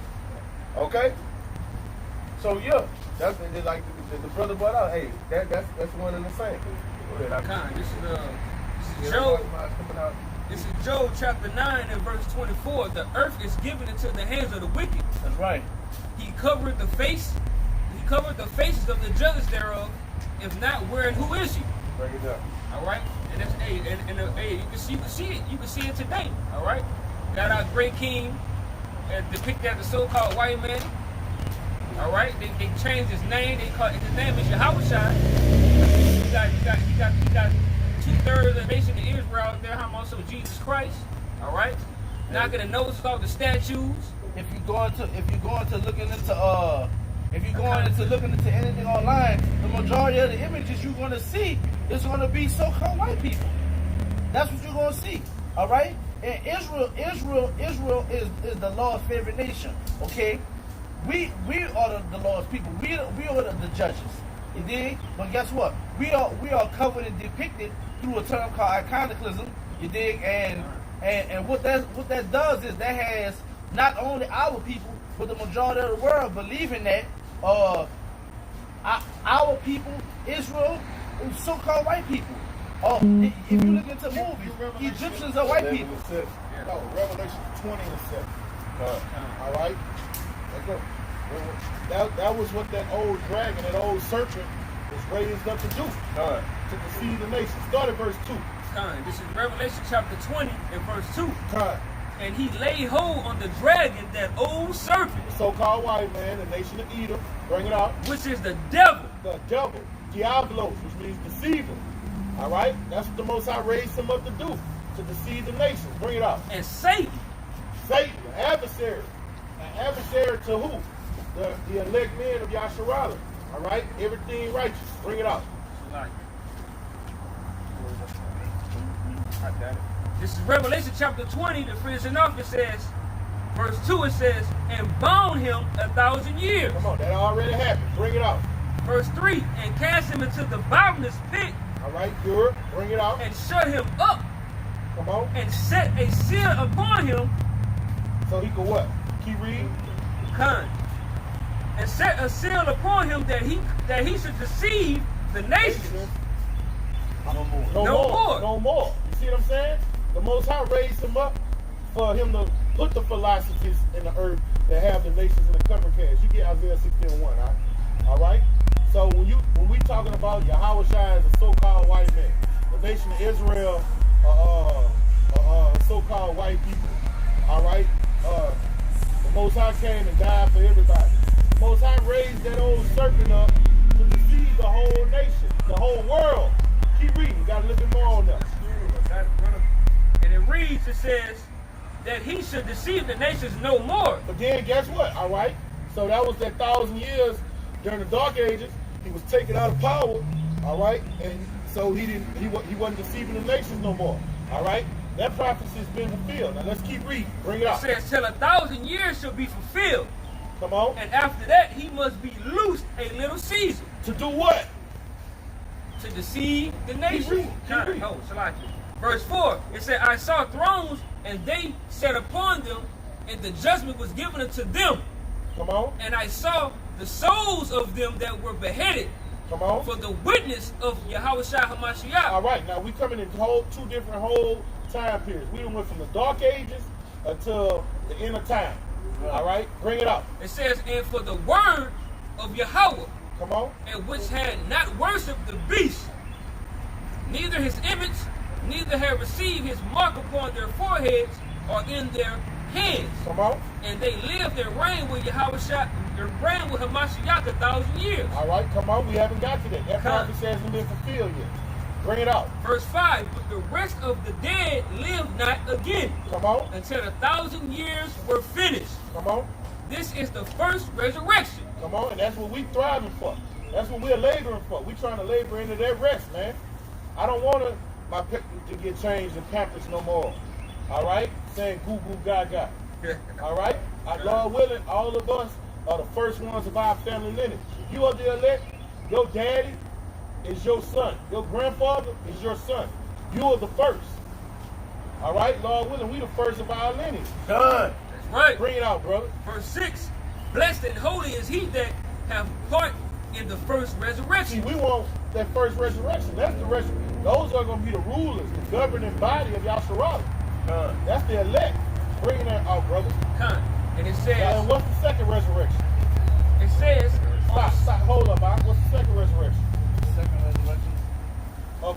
Okay? So yeah, that's like the brother brought out. Hey, that's one and the same. This is Job. This is Job chapter 9 and verse 24. The earth is given into the hands of the wicked. That's right. He covered the faces of the judges thereof. If not, where and who is he? Break it down. All right, and that's you can see it. You can see it today. All right, got our great king, depicted as the so-called white man. All right, they changed his name. His name is Yahushua. He got 2/3 of the nation of Israel out there. I'm also Jesus Christ. All right, knocking the noses off the statues. If you're going to looking into anything online, the majority of the images you're going to see is going to be so-called white people. That's what you're going to see. All right, and Israel is the Lord's favorite nation. Okay. We are the Lord's people. We are the judges. You dig? But guess what? We are covered and depicted through a term called iconoclasm. You dig? And what that does is that has not only our people, but the majority of the world believing that our people, Israel, so-called white people. If you look into movies, Egyptians are white people. No, Revelation 20 and 7. All right? That was what that old dragon, that old serpent, was raised up to do. To deceive the nation. Start at verse 2. This is Revelation chapter 20 and verse 2. And he laid hold on the dragon, that old serpent. The so-called white man, the nation of Edom. Bring it out. Which is the devil. The devil. Diablos, which means deceiver. All right? That's what the Most High raised him up to do. To deceive the nations. Bring it out. And Satan. Satan, the adversary. An adversary to who? The elect men of Yasharala. All right? Everything righteous. Bring it out. I got it. This is Revelation chapter 20. The finishing off, it says, verse 2, it says, and bound him 1,000 years. Come on, that already happened. Bring it out. Verse 3, and cast him into the bottomless pit. All right, good. Bring it out. And shut him up. Come on. And set a seal upon him. So he could what? Keep reading. And set a seal upon him that he should deceive the nations. No more. You see what I'm saying? The Most High raised him up for him to put the philosophies in the earth that have the nations in the covering cast. You get Isaiah 16:1, all right? So when we talking about Yahushua as a so-called white man, the nation of Israel, so-called white people, all right? The Most High came and died for everybody. The Most High raised that old serpent up to deceive the whole nation, the whole world. Keep reading. You got a little bit more on that. And it reads, it says, that he should deceive the nations no more. But then guess what? All right. So that was that 1,000 years during the Dark Ages. He was taken out of power. All right. And so he wasn't deceiving the nations no more. All right. That prophecy has been fulfilled. Now let's keep reading. Bring it out. It says, till 1,000 years shall be fulfilled. Come on. And after that, he must be loosed a little season. To do what? To deceive the nation. Keep reading. Verse 4, it said, I saw thrones, and they sat upon them, and the judgment was given unto them. Come on. And I saw the souls of them that were beheaded Come on. For the witness of Yahweh Shai HaMashiach. All right, now we coming in two different time periods. We went from the dark ages until the end of time. Right. All right, bring it out. It says, and for the word of Yahweh, Come on. and which had not worshipped the beast, neither his image, neither had received his mark upon their foreheads or in their hands. Come on. And they lived and reigned with Yahweh Shai, reigned with Hamashiach 1,000 years. All right, come on. We haven't got to that. That Come. prophecy hasn't been fulfilled yet. Bring it out. Verse 5, but the rest of the dead lived not again Come on. until 1,000 years were finished. Come on. This is the first resurrection. Come on. And that's what we thriving for. That's what we're laboring for. We trying to labor into that rest, man. I don't want my picture to get changed in Pampers no more. All right? Saying goo goo gaga. All right? Lord willing, all of us are the first ones of our family lineage. You are the elect. Your daddy is your son. Your grandfather is your son. You are the first. All right? Lord willing, we the first of our lineage. Done. That's right. Bring it out, brother. Verse 6, blessed and holy is he that have part in the first See, resurrection. we want that first resurrection. That's the resurrection. Those are going to be the rulers, the governing body of Yahshua. Done. That's the elect. Bring that out, brother. Come. And it And says, what's the second resurrection? on Stop, hold up, Bob. What's the second resurrection? Second resurrection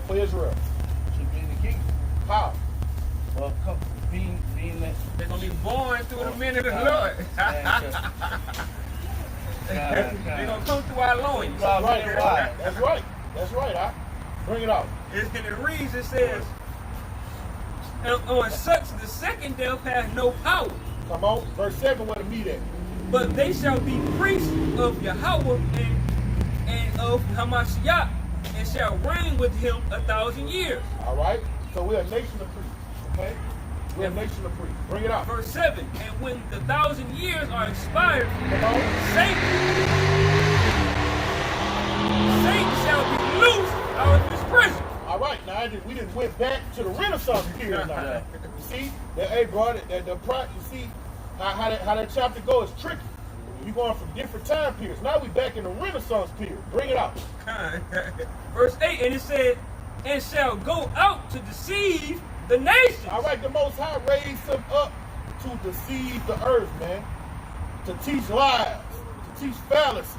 For Israel. should be in the kingdom. How? Well, being that. they're going to be born through the men of the Lord. They're going to come through our loins. Wow. Right, man, right. why? That's right. That's right, huh? Bring it out. And it reads, it says, and on such the second death has no power, Come on. Verse 7, where the meat at? but they shall be priests of Yahweh and of Hamashiach, and shall reign with him 1,000 years. All right? So we're a nation of priests. Okay? We're a nation of priests. Bring it out. Verse 7, and when the 1,000 years are expired, Come on. Satan shall be loosed out of his prison. All right, now we just went back to the Renaissance period now. Yeah. You see, hey, bro, you see how that chapter goes is tricky. You're going from different time periods. Now we back in the Renaissance period. Bring it out. Verse 8, and it said, and shall go out to deceive the nations. All right, the Most High raised him up to deceive the earth, man. To teach lies, to teach fallacies.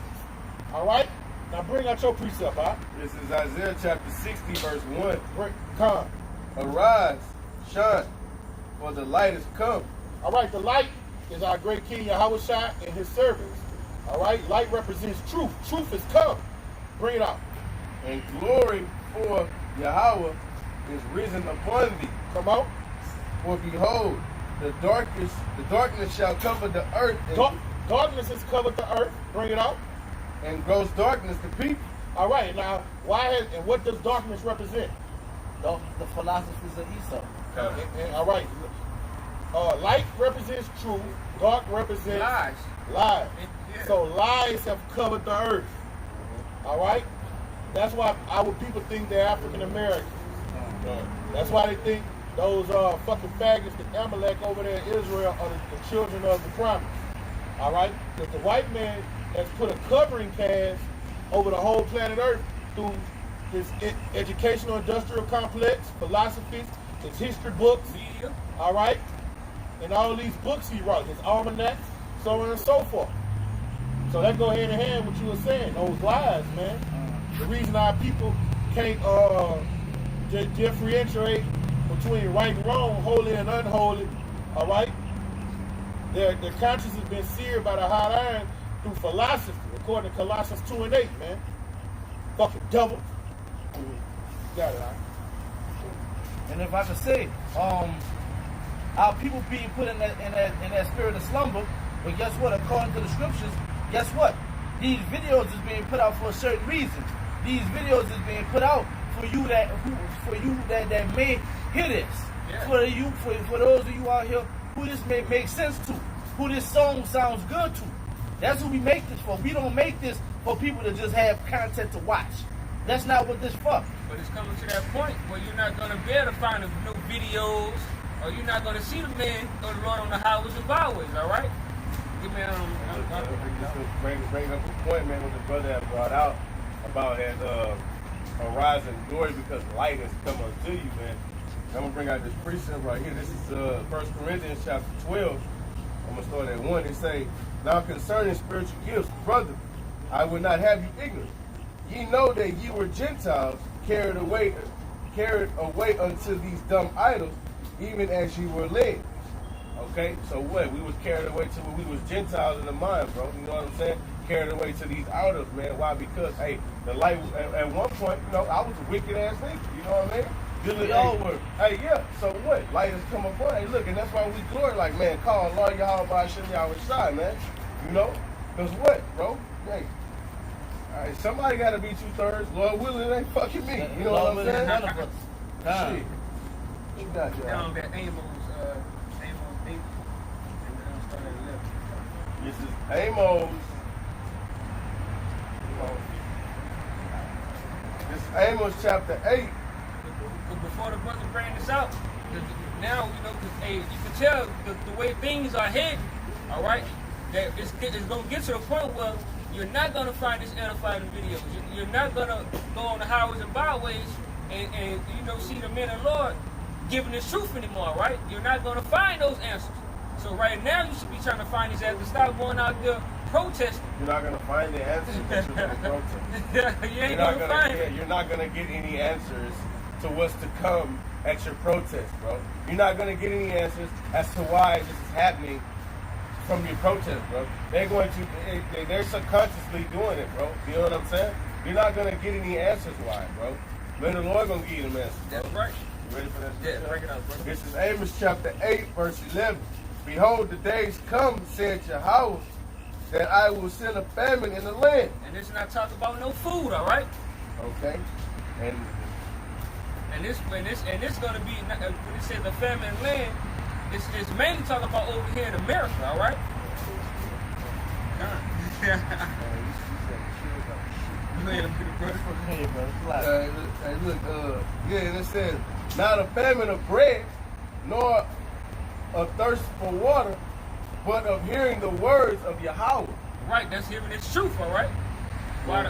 All right? Now bring out your precept, huh? This is Isaiah chapter 60, verse 1. Come. Arise, shine, for the light is come. All right, the light is our great King Yahweh Shai and his servants. All right, light represents truth. Truth has come. Bring it out. And glory for Yahweh is risen upon thee. Come on. For behold, the darkness shall cover the earth, Darkness has covered the earth. Bring it out. and gross darkness to people. All right, now and what does darkness represent? The philosophies of Esau. All right, light represents truth. Dark represents Lies. lies. Yeah. So lies have covered the earth. All right, that's why our people think they're African Americans. That's why they think those fucking faggots, the Amalek over there in Israel, are the children of the promise. All right, because the white man has put a covering cast over the whole planet Earth through his educational industrial complex, philosophies, his history books, Media. all right, and all these books he wrote, his almanacs, so on and so forth. So that go hand in hand with what you were saying, those lies, man. The reason our people can't differentiate between right and wrong, holy and unholy, all right? Their conscience has been seared by the hot iron through philosophy, according to Colossians 2 and 8, man. Fucking devil. Got it, all right? And if I could say, our people being put in that spirit of slumber, but guess what? According to the scriptures, guess what? These videos is being put out for a certain reason. These videos is being put out for you that may hear this. Yeah. For those of you out here who this may make sense to, who this song sounds good to. That's who we make this for. We don't make this for people to just have content to watch. That's not what this for. But it's coming to that point where you're not going to be able to find no videos, or you're not going to see the man or the Lord on the highways and byways, all right? Give me Just to bring up a point, man, what the brother had brought out. about has arise in glory because light has come unto you, man. I'm gonna bring out this precept right here. This is 1 Corinthians chapter 12. I'm gonna start at 1. It say, now concerning spiritual gifts, brother, I would not have you ignorant. Ye know that ye were Gentiles, carried away unto these dumb idols, even as ye were led. Okay, so what? We was carried away to where we was Gentiles in the mind, bro. You know what I'm saying? Carried away to these idols, man. Why? Because, hey, the light, at one point, you know, I was a wicked ass nigga. You know what I mean? We all were. Hey, yeah, so what? Light has come upon. Hey, look, and that's why we glory, like, man, call Allah Yahweh Hashem Yahweh Shai, man. You know? Because what, bro? Hey, all right, somebody got to be 2/3. Lord willing, it ain't fucking me. You know what I'm saying? None of us. Shit. What you got, y'all? Down that Amos 8, and then start at 11. This is Amos. This is Amos chapter 8. But before the brother bring this out, now, you know, 'cause, hey, you can tell the way things are heading, all right, that it's going to get to the point where you're not going to find these edifying videos. You're not going to go on the highways and byways and you know, see the men of the Lord giving the truth anymore, right? You're not going to find those answers. So right now, you should be trying to find these answers. Stop going out there protesting. You're not going to find the answers that you're going to protest. You ain't going to find it. You're not going to get any answers to what's to come at your protest, bro. You're not going to get any answers as to why this is happening from your protest, bro. They're subconsciously doing it, bro. You know what I'm saying? You're not going to get any answers why, bro. But the Lord going to give you the answers, bro. That's right. You ready for that? Yeah, break it out, bro. This is Amos chapter 8, verse 11. Behold, the days come, said Yahweh, that I will send a famine in the land. And this is not talking about no food, all right? Okay? And this going to be, when it says the famine in land, it's mainly talking about over here in America, all right? Hey, look, yeah, and it says, not a famine of bread, nor a thirst for water, but of hearing the words of Yahweh. Right, that's hearing its truth, all right? While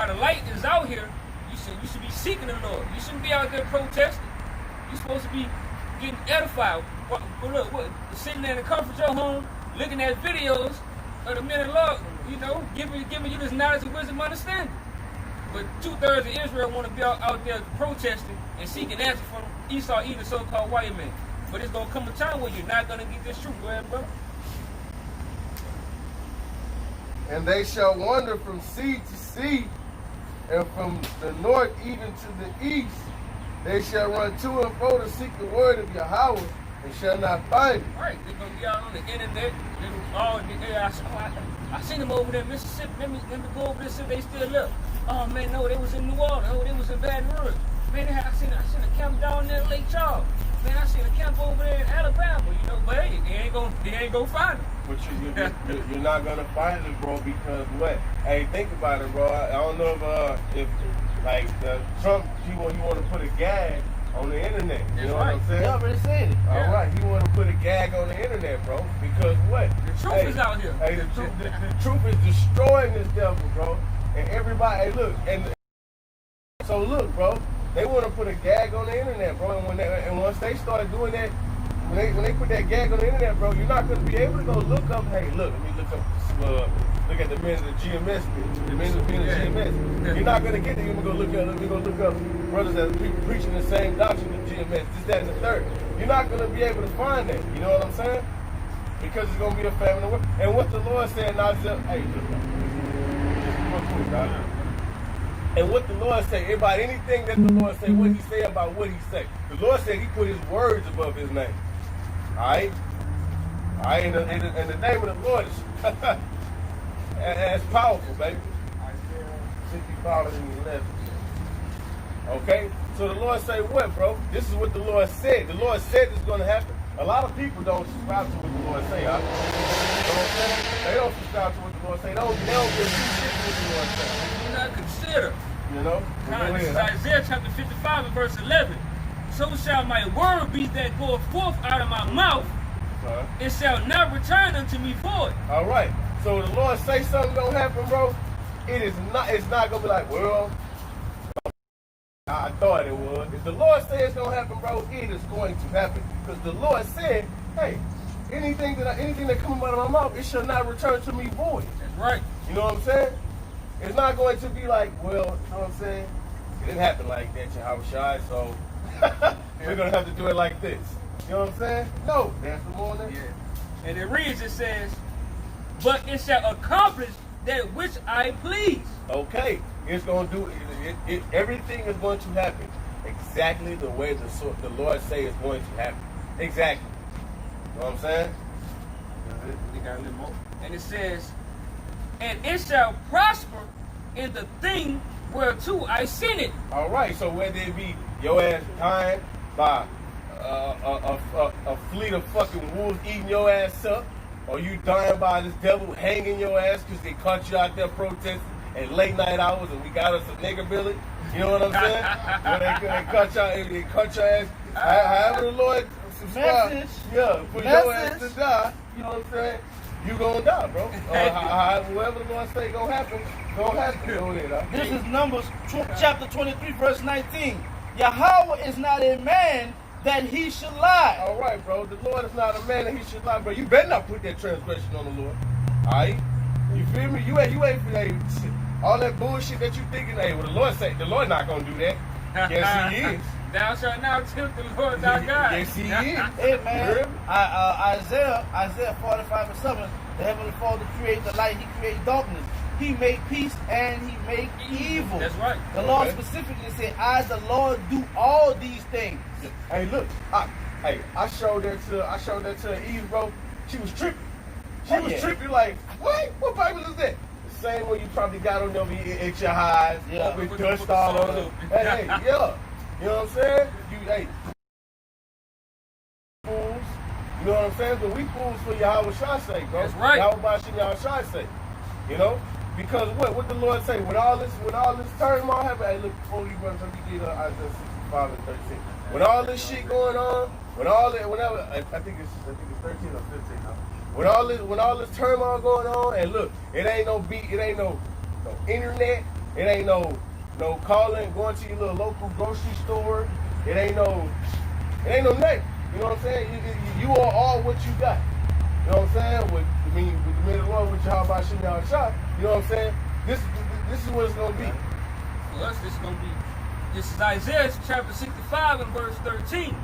the light is out here, you should be seeking the Lord. You shouldn't be out there protesting. You're supposed to be getting edified. Look, sitting there in the comfort of your home, looking at videos of the men of the Lord, you know, giving you this knowledge and wisdom and understanding. But 2/3 of Israel want to be out there protesting and seeking answers from Esau, Edom, so-called white man. But it's going to come a time where you're not going to get this truth. Go ahead, brother. And they shall wander from sea to sea, and from the north even to the east. They shall run to and fro to seek the word of Yahweh, and shall not find it. Right, they're going to be out on the internet. I seen them over there in Mississippi. Let me go over there, see if they still live. Oh, man, no, they was in New Orleans. Oh, they was in Baton Rouge. Man, I seen a camp down there in Lake Charles. Man, I seen a camp over there in Alabama, you know, but hey, they ain't gonna find them. But you're not gonna find it, bro, because what? Hey, think about it, bro. I don't know if like Trump, he want to put a gag on the internet. You know what I'm saying? Yeah, but it's saying it. All right, he want to put a gag on the internet, bro, because what? The truth is out here. Hey, the truth is destroying this devil, bro. And everybody, hey, look, so look, bro. They want to put a gag on the internet, bro. And once they start doing that, when they put that gag on the internet, bro, you're not going to be able to go look up. Hey, look, let me look up. Look at the men of the GMS. The men of the GMS. You're not going to get it. You're going to go look up. Let me go look up brothers that are preaching the same doctrine of GMS. This, that, and the third. You're not going to be able to find that. You know what I'm saying? Because it's going to be a famine of work. And what the Lord said, not just, hey, look, just real quick, dog. And what the Lord say, everybody, anything that the Lord say, what he say about what he say. The Lord said he put his words above his name. Alright? Alright, and the name of the Lord is that's powerful, baby. 55:11. Okay? So the Lord say what, bro? This is what the Lord said. The Lord said this is going to happen. A lot of people don't subscribe to what the Lord say. You know what I'm saying? They don't subscribe to what the Lord say. They don't get shit what the Lord say. Do not consider. You know? This is Isaiah chapter 55 and verse 11. So shall my word be that goeth forth out of my mouth. It shall not return unto me void. All right. So the Lord say something gonna happen, bro. it is not. It's not gonna be like, well, I thought it was. If the Lord says it's gonna happen, bro, it is going to happen. Because the Lord said, hey, anything that comes out of my mouth, it shall not return to me void. That's right. You know what I'm saying? It's not going to be like, well, you know what I'm saying? It didn't happen like that, Yahushua, so we're gonna have to do it like this. You know what I'm saying? No, that's the morning. Yeah. And it reads, it says, but it shall accomplish that which I please. Okay, it's gonna do it. Everything is going to happen exactly the way the Lord say it's going to happen. Exactly. You know what I'm saying? We got a little more. And it says, and it shall prosper in the thing whereto I sent it. All right. So whether it be your ass dying by a fleet of fucking wolves eating your ass up, or you dying by this devil hanging your ass because they caught you out there protesting at late night hours and we got us a nigga Billy. You know what I'm saying? When they cut your ass. However the Lord subscribe. Message. Yeah, for your ass to die. You know what I'm saying? You gonna die, bro. Whatever the Lord say gonna happen, gonna happen. Go ahead, This is Numbers chapter 23, verse 19. Yahweh is not a man that he should lie. All right, bro. The Lord is not a man that he should lie, bro. You better not put that transgression on the Lord. All right? You feel me? You ain't hey, all that bullshit that you thinking. Hey, well, the Lord say the Lord not gonna do that. Yes, he is. Thou shalt not tempt the Lord thy God. Yes, he is. Hey man, Isaiah 45 and 7, the heavenly Father created the light, he created darkness. He made peace and he made evil. That's right. The Lord specifically said, I, the Lord, do all these things. Hey, look, I showed that to Eve, bro. She was tripping. She was tripping like, what? What Bible is that? The same one you probably got on over at your eyes, with dust all on it. Hey, yeah. You know what I'm saying? Fools. You know what I'm saying? But we fools for Yahushua sake, bro. That's right. Yahushua sake. You know? Because what the Lord say? When all this turmoil happen, hey, look, before you run, let me get Isaiah 65 and 13. When all this shit going on, I think it's 13 or 15 now. When all this turmoil going on, and look, it ain't no internet, it ain't no calling, going to your little local grocery store, it ain't no nothing. You know what I'm saying? You are all what you got. You know what I'm saying? With the men of the Lord, with Yahweh Shem Yahushua, you know what I'm saying? This is what it's gonna be. For us, this is Isaiah chapter 65 and verse 13.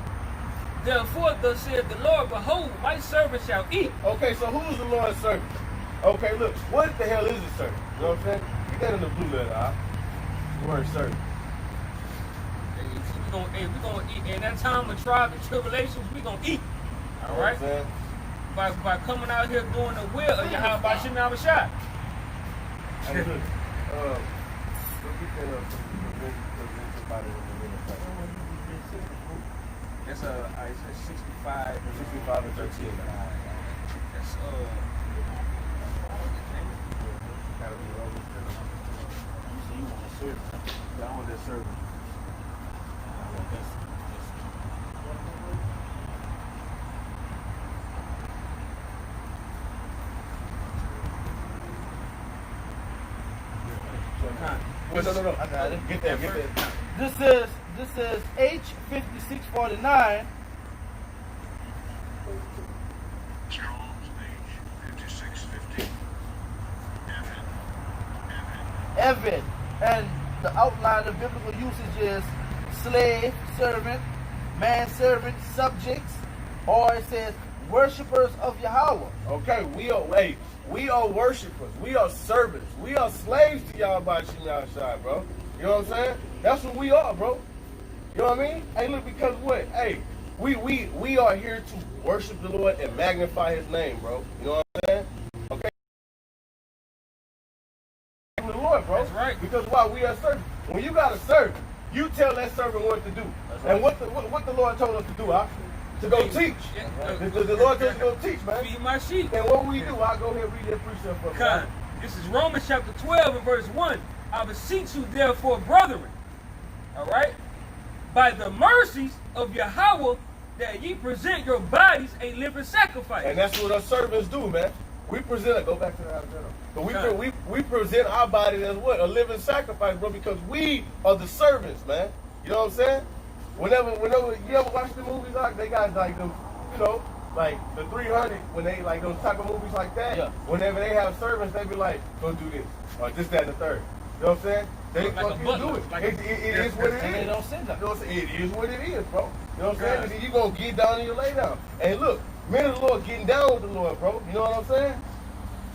Therefore, thus saith the Lord, behold, my servant shall eat. Okay, so who's the Lord's servant? Okay, look, what the hell is a servant? You know what I'm saying? Get that in the blue letter, huh? The word servant. We're gonna eat. In that time of trials and tribulations, we're gonna eat. All right? You know what I'm saying? By coming out here doing the will of Yahweh Shem Yahushua. Hey, look, go get that That's Isaiah 65 and 13. That's Gotta be over. You say you want a servant. Yeah, I want that servant. No. I got it. Get that. This is H5649. Strong's H 5650. Evid. And the outline of biblical usage is slave, servant, manservant, subjects, or it says worshipers of Yahweh. Okay, we are worshipers. We are servants. We are slaves to Yahweh Shem Yahushua, bro. You know what I'm saying? That's what we are, bro. You know what I mean? Hey, look, because what? Hey, we are here to worship the Lord and magnify His name, bro. You know what I'm saying? Okay. The Lord, bro. That's right. Because why? We are servants. When you got a servant, you tell that servant what to do. That's right. And what the Lord told us to do, huh? To go teach. Yeah. The Lord told us to go teach, man. Feed my sheep. And what we do, I'll go ahead and read that precept for Con. This is Romans chapter 12 and verse 1. I beseech you therefore, brethren, all right, by the mercies of Yahweh, that ye present your bodies a living sacrifice. And that's what our servants do, man. we present. Go back to the house. But we present our body as what? A living sacrifice, bro. Because we are the servants, man. You know what I'm saying? Whenever you ever watch the movies, like they got like them, you know, like the 300 when they like those type of movies like that. Yeah. Whenever they have servants, they be like, go do this or this, that, and the third. You know what I'm saying? They like fucking do it. Like it is what it is. They don't send them. You know what I'm saying? It is what it is, bro. You know what I'm saying? And then you gonna get down and you lay down. And look, men of the Lord getting down with the Lord, bro. You know what I'm saying?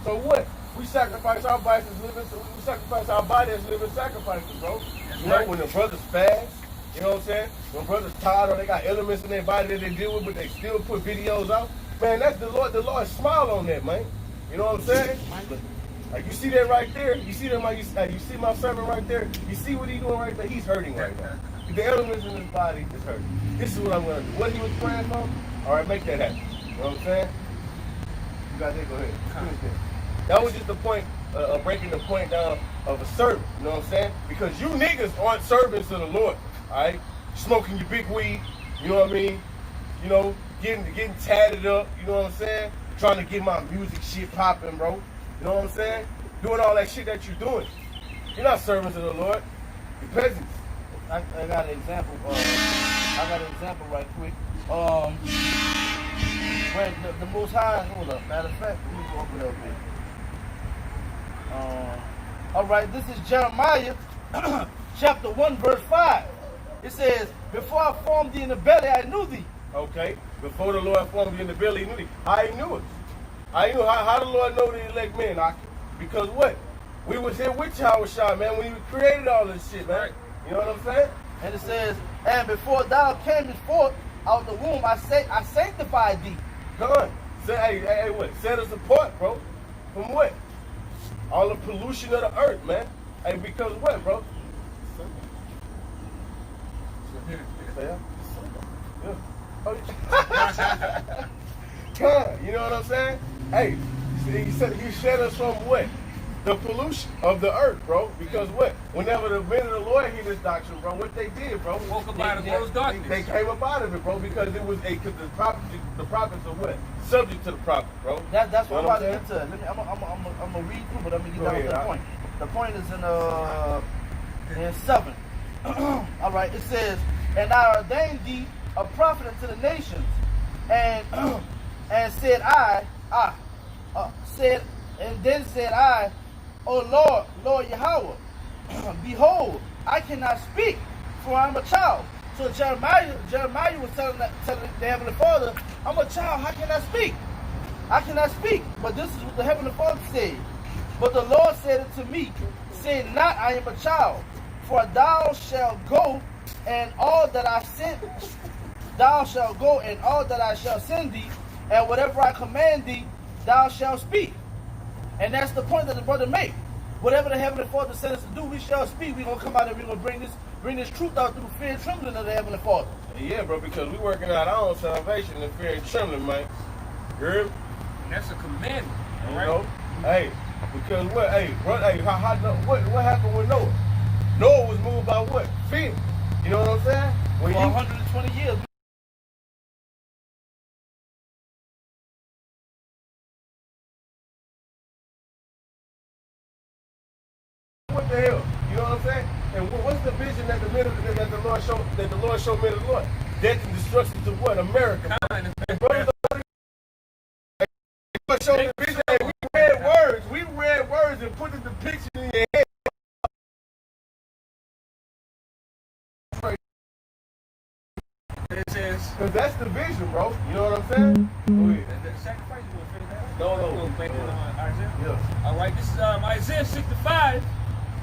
So what? We sacrifice our bodies as living. We sacrifice our body as living sacrifices, bro. You know when the brothers fast. You know what I'm saying? When brothers tired or they got elements in their body that they deal with, but they still put videos out. Man, that's the Lord. The Lord smile on that, man. You know what I'm saying? Like you see that right there. You see that, you see my servant right there. You see what he's doing right there. He's hurting right now. The elements in his body is hurting. This is what I'm gonna do. What he was praying for. All right, make that happen. You know what I'm saying? You got that? Go ahead. That was just the point of breaking the point down of a servant. You know what I'm saying? Because you niggas aren't servants of the Lord. All right, smoking your big weed, you know what I mean? You know, getting tatted up, you know what I'm saying? Trying to get my music shit popping, bro. You know what I'm saying? Doing all that shit that you're doing. You're not servants of the Lord. You're peasants. I got an example. Right quick. When the Most High, hold up. Matter of fact, let me go over there a bit. All right, this is Jeremiah, chapter 1, verse 5. It says, before I formed thee in the belly, I knew thee. Okay. Before the Lord formed you in the belly, he knew thee. How he knew it? How the Lord know the elect men? Because what? We was here with Yahushua, man, when he created all this shit, man. You know what I'm saying? And it says, and before thou camest forth out the womb, I sanctified thee. Come on. Say, hey, what? Set us apart, bro. From what? All the pollution of the earth, man. Hey, because what, bro? Yeah. Oh, you know what I'm saying? Hey, he set us from what? The pollution of the earth, bro. Because what? Whenever the men of the Lord hear this doctrine, bro, what they did, bro? Woke up out of gross darkness. They came up out of it, bro, because it was the prophets are what? Subject to the prophet, bro. That's what I'm about to get to. I'm gonna read through, but let me get down to the point. The point is in 7. All right, it says, and I ordained thee a prophet unto the nations, and said I, O Lord Yahweh, behold, I cannot speak, for I'm a child. So Jeremiah was telling the Heavenly Father, I'm a child, how can I speak? I cannot speak. But this is what the Heavenly Father said. But the Lord said unto me, say not, I am a child, for thou shalt go, and all that I sent, thou shalt go, and all that I shall send thee, and whatever I command thee, thou shalt speak. And that's the point that the brother made. Whatever the Heavenly Father said us to do, we shall speak. We're gonna come out and we're gonna bring this truth out through fear and trembling of the Heavenly Father. Yeah, bro, because we working out our own salvation in fear and trembling, man. You heard me? And that's a commandment, all You right? know? Hey, because what? Hey, bro, hey, what happened with Noah? Noah was moved by what? Fear. You know what I'm saying? For 120 years. What the hell? You know what I'm saying? And what's the vision that the Lord showed men of the Lord? Death and destruction to what? America. Brothers, showed the vision. Hey, we read words and put the depiction in your head. It says, Because that's the vision, bro. You know what I'm saying? Go ahead. the sacrifice, you want to finish that? No. Go back in Isaiah. Yeah. All right, this is Isaiah 65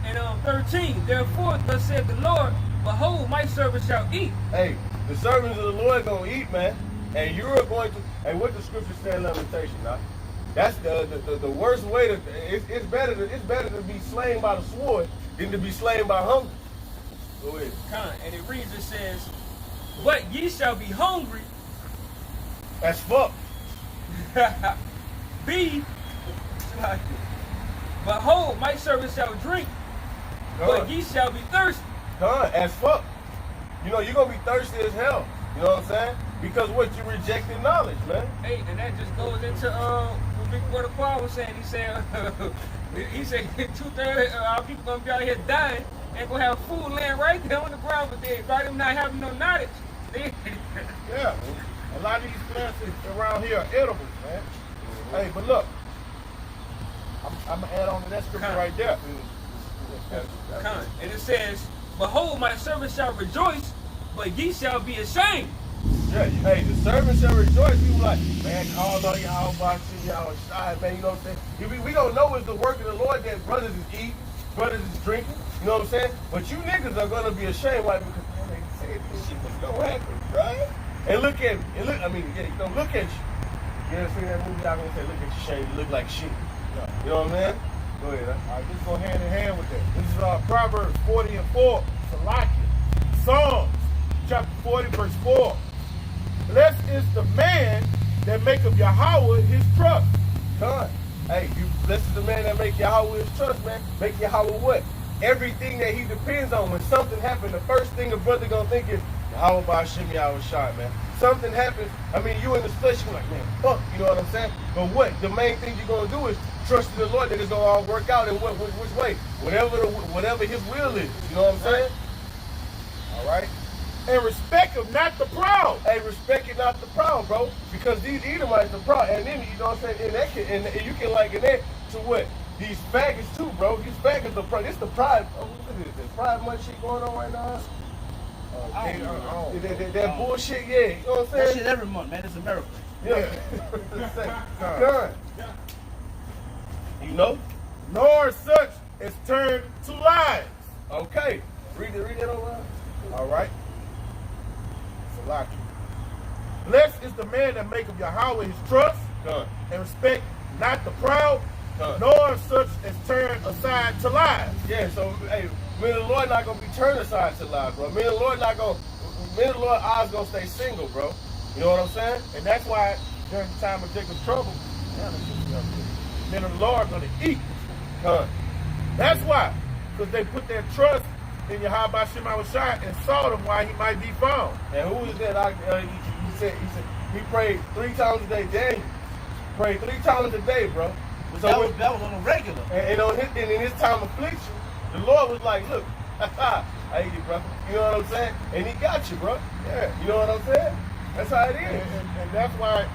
and 13. Therefore, thus said the Lord, behold, my servant shall eat. Hey, the servants of the Lord gonna eat, man. And you're going to. Hey, what the scripture say in Lamentation, huh? That's the worst way to. It's better to be slain by the sword than to be slain by hunger. Go ahead. And it reads, it says, but ye shall be hungry. That's fuck. Behold, my servant shall drink, but ye shall be thirsty. As fuck. You know, you're going to be thirsty as hell. You know what I'm saying? Because what? You rejected knowledge, man. Hey, and that just goes into what Big Brother Quad was saying. He said, he said 2/3 of our people gonna be out here dying. Ain't gonna have food laying right there on the ground, but they right them not having no knowledge. Yeah, a lot of these plants around here are edibles, man. Hey, but look, I'm gonna add on to that scripture right there. And it says, "Behold, my servant shall rejoice, but ye shall be ashamed." Yeah, hey, the servant shall rejoice. People like, man, call on y'all, boxing, y'all shy, man. You know what I'm saying? We don't know it's the work of the Lord that brothers is eating, brothers is drinking. You know what I'm saying? But you niggas are gonna be ashamed, why? Because man, they said this shit was gonna happen, right? And look at me. And look, I mean, yeah, you know, look at you. You ever seen that movie? Y'all gonna say, look at you, Shane. You look like shit. You know what I'm saying? Go ahead. Huh? All right, this go hand in hand with that. This is Proverbs 40:4. Salakia. Psalms chapter 40 verse 4. Blessed is the man that maketh Yahweh his trust. Done. Hey, you blessed is the man that make Yahweh his trust, man. Make Yahweh what? Everything that he depends on. When something happens, the first thing a brother gonna think is Yahweh Ba'Shem Yahweh Shai, man. Something happens, I mean, you in the flesh, you're like, man, fuck, you know what I'm saying? But what? The main thing you're gonna do is trust in the Lord that it's gonna all work out in which way? Whatever his will is. You know what I'm saying? All right. And respect him, not the proud. Hey, respect it, not the proud, bro. Because these Edomites are proud. And then, you know what I'm saying? And you can liken that to what? These faggots too, bro. These faggots are proud. It's the pride. Oh, what is this? Pride month shit going on right now? That bullshit, yeah. You know what I'm saying? That shit every month, man. It's a miracle. Yeah. Done. You know? Nor such as turn to lies. Okay. Read it over. All right. Salakia. Blessed is the man that maketh Yahweh his trust. Done. And respect not the proud, Done. nor such as turn aside to lies. Yeah, so hey, me and the Lord not gonna be turned aside to lies, bro. Me and the Lord eyes gonna stay single, bro. You know what I'm saying? And that's why during the time of Jacob's trouble, men of the Lord are going to eat. That's why. Because they put their trust in Yahweh Ba'Shem Yahweh Shai and sought him while he might be found. And who is that? He said he prayed 3 times a day. Daniel prayed 3 times a day, bro. So that was on a regular. And in his time of affliction, the Lord was like, look, I hate you, bro. You know what I'm saying? And he got you, bro. Yeah. You know what I'm saying? That's how it is. And that's why,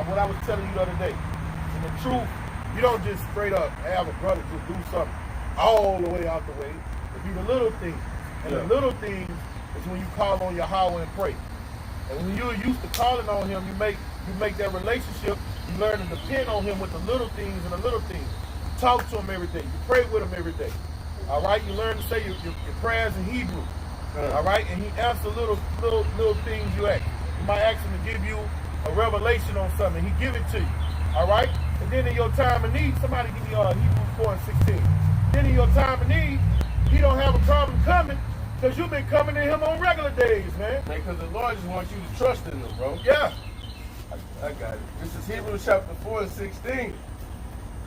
what I was telling you the other day, in the truth, you don't just straight up have a brother just do something all the way out the way. It be the little things. And the little things is when you call on Yahweh and pray. And when you're used to calling on him, you make that relationship, you learn to depend on him with the little things and the little things. Talk to him every day. You pray with him every day. All right? You learn to say your prayers in Hebrew. All right? And he answers little things you ask. You might ask him to give you a revelation on something. He give it to you. All right? And then in your time of need, somebody give me Hebrews 4:16. Then in your time of need, he don't have a problem coming because you've been coming to him on regular days, man. Because the Lord just wants you to trust in him, bro. Yeah. I got it. This is Hebrews chapter 4:16.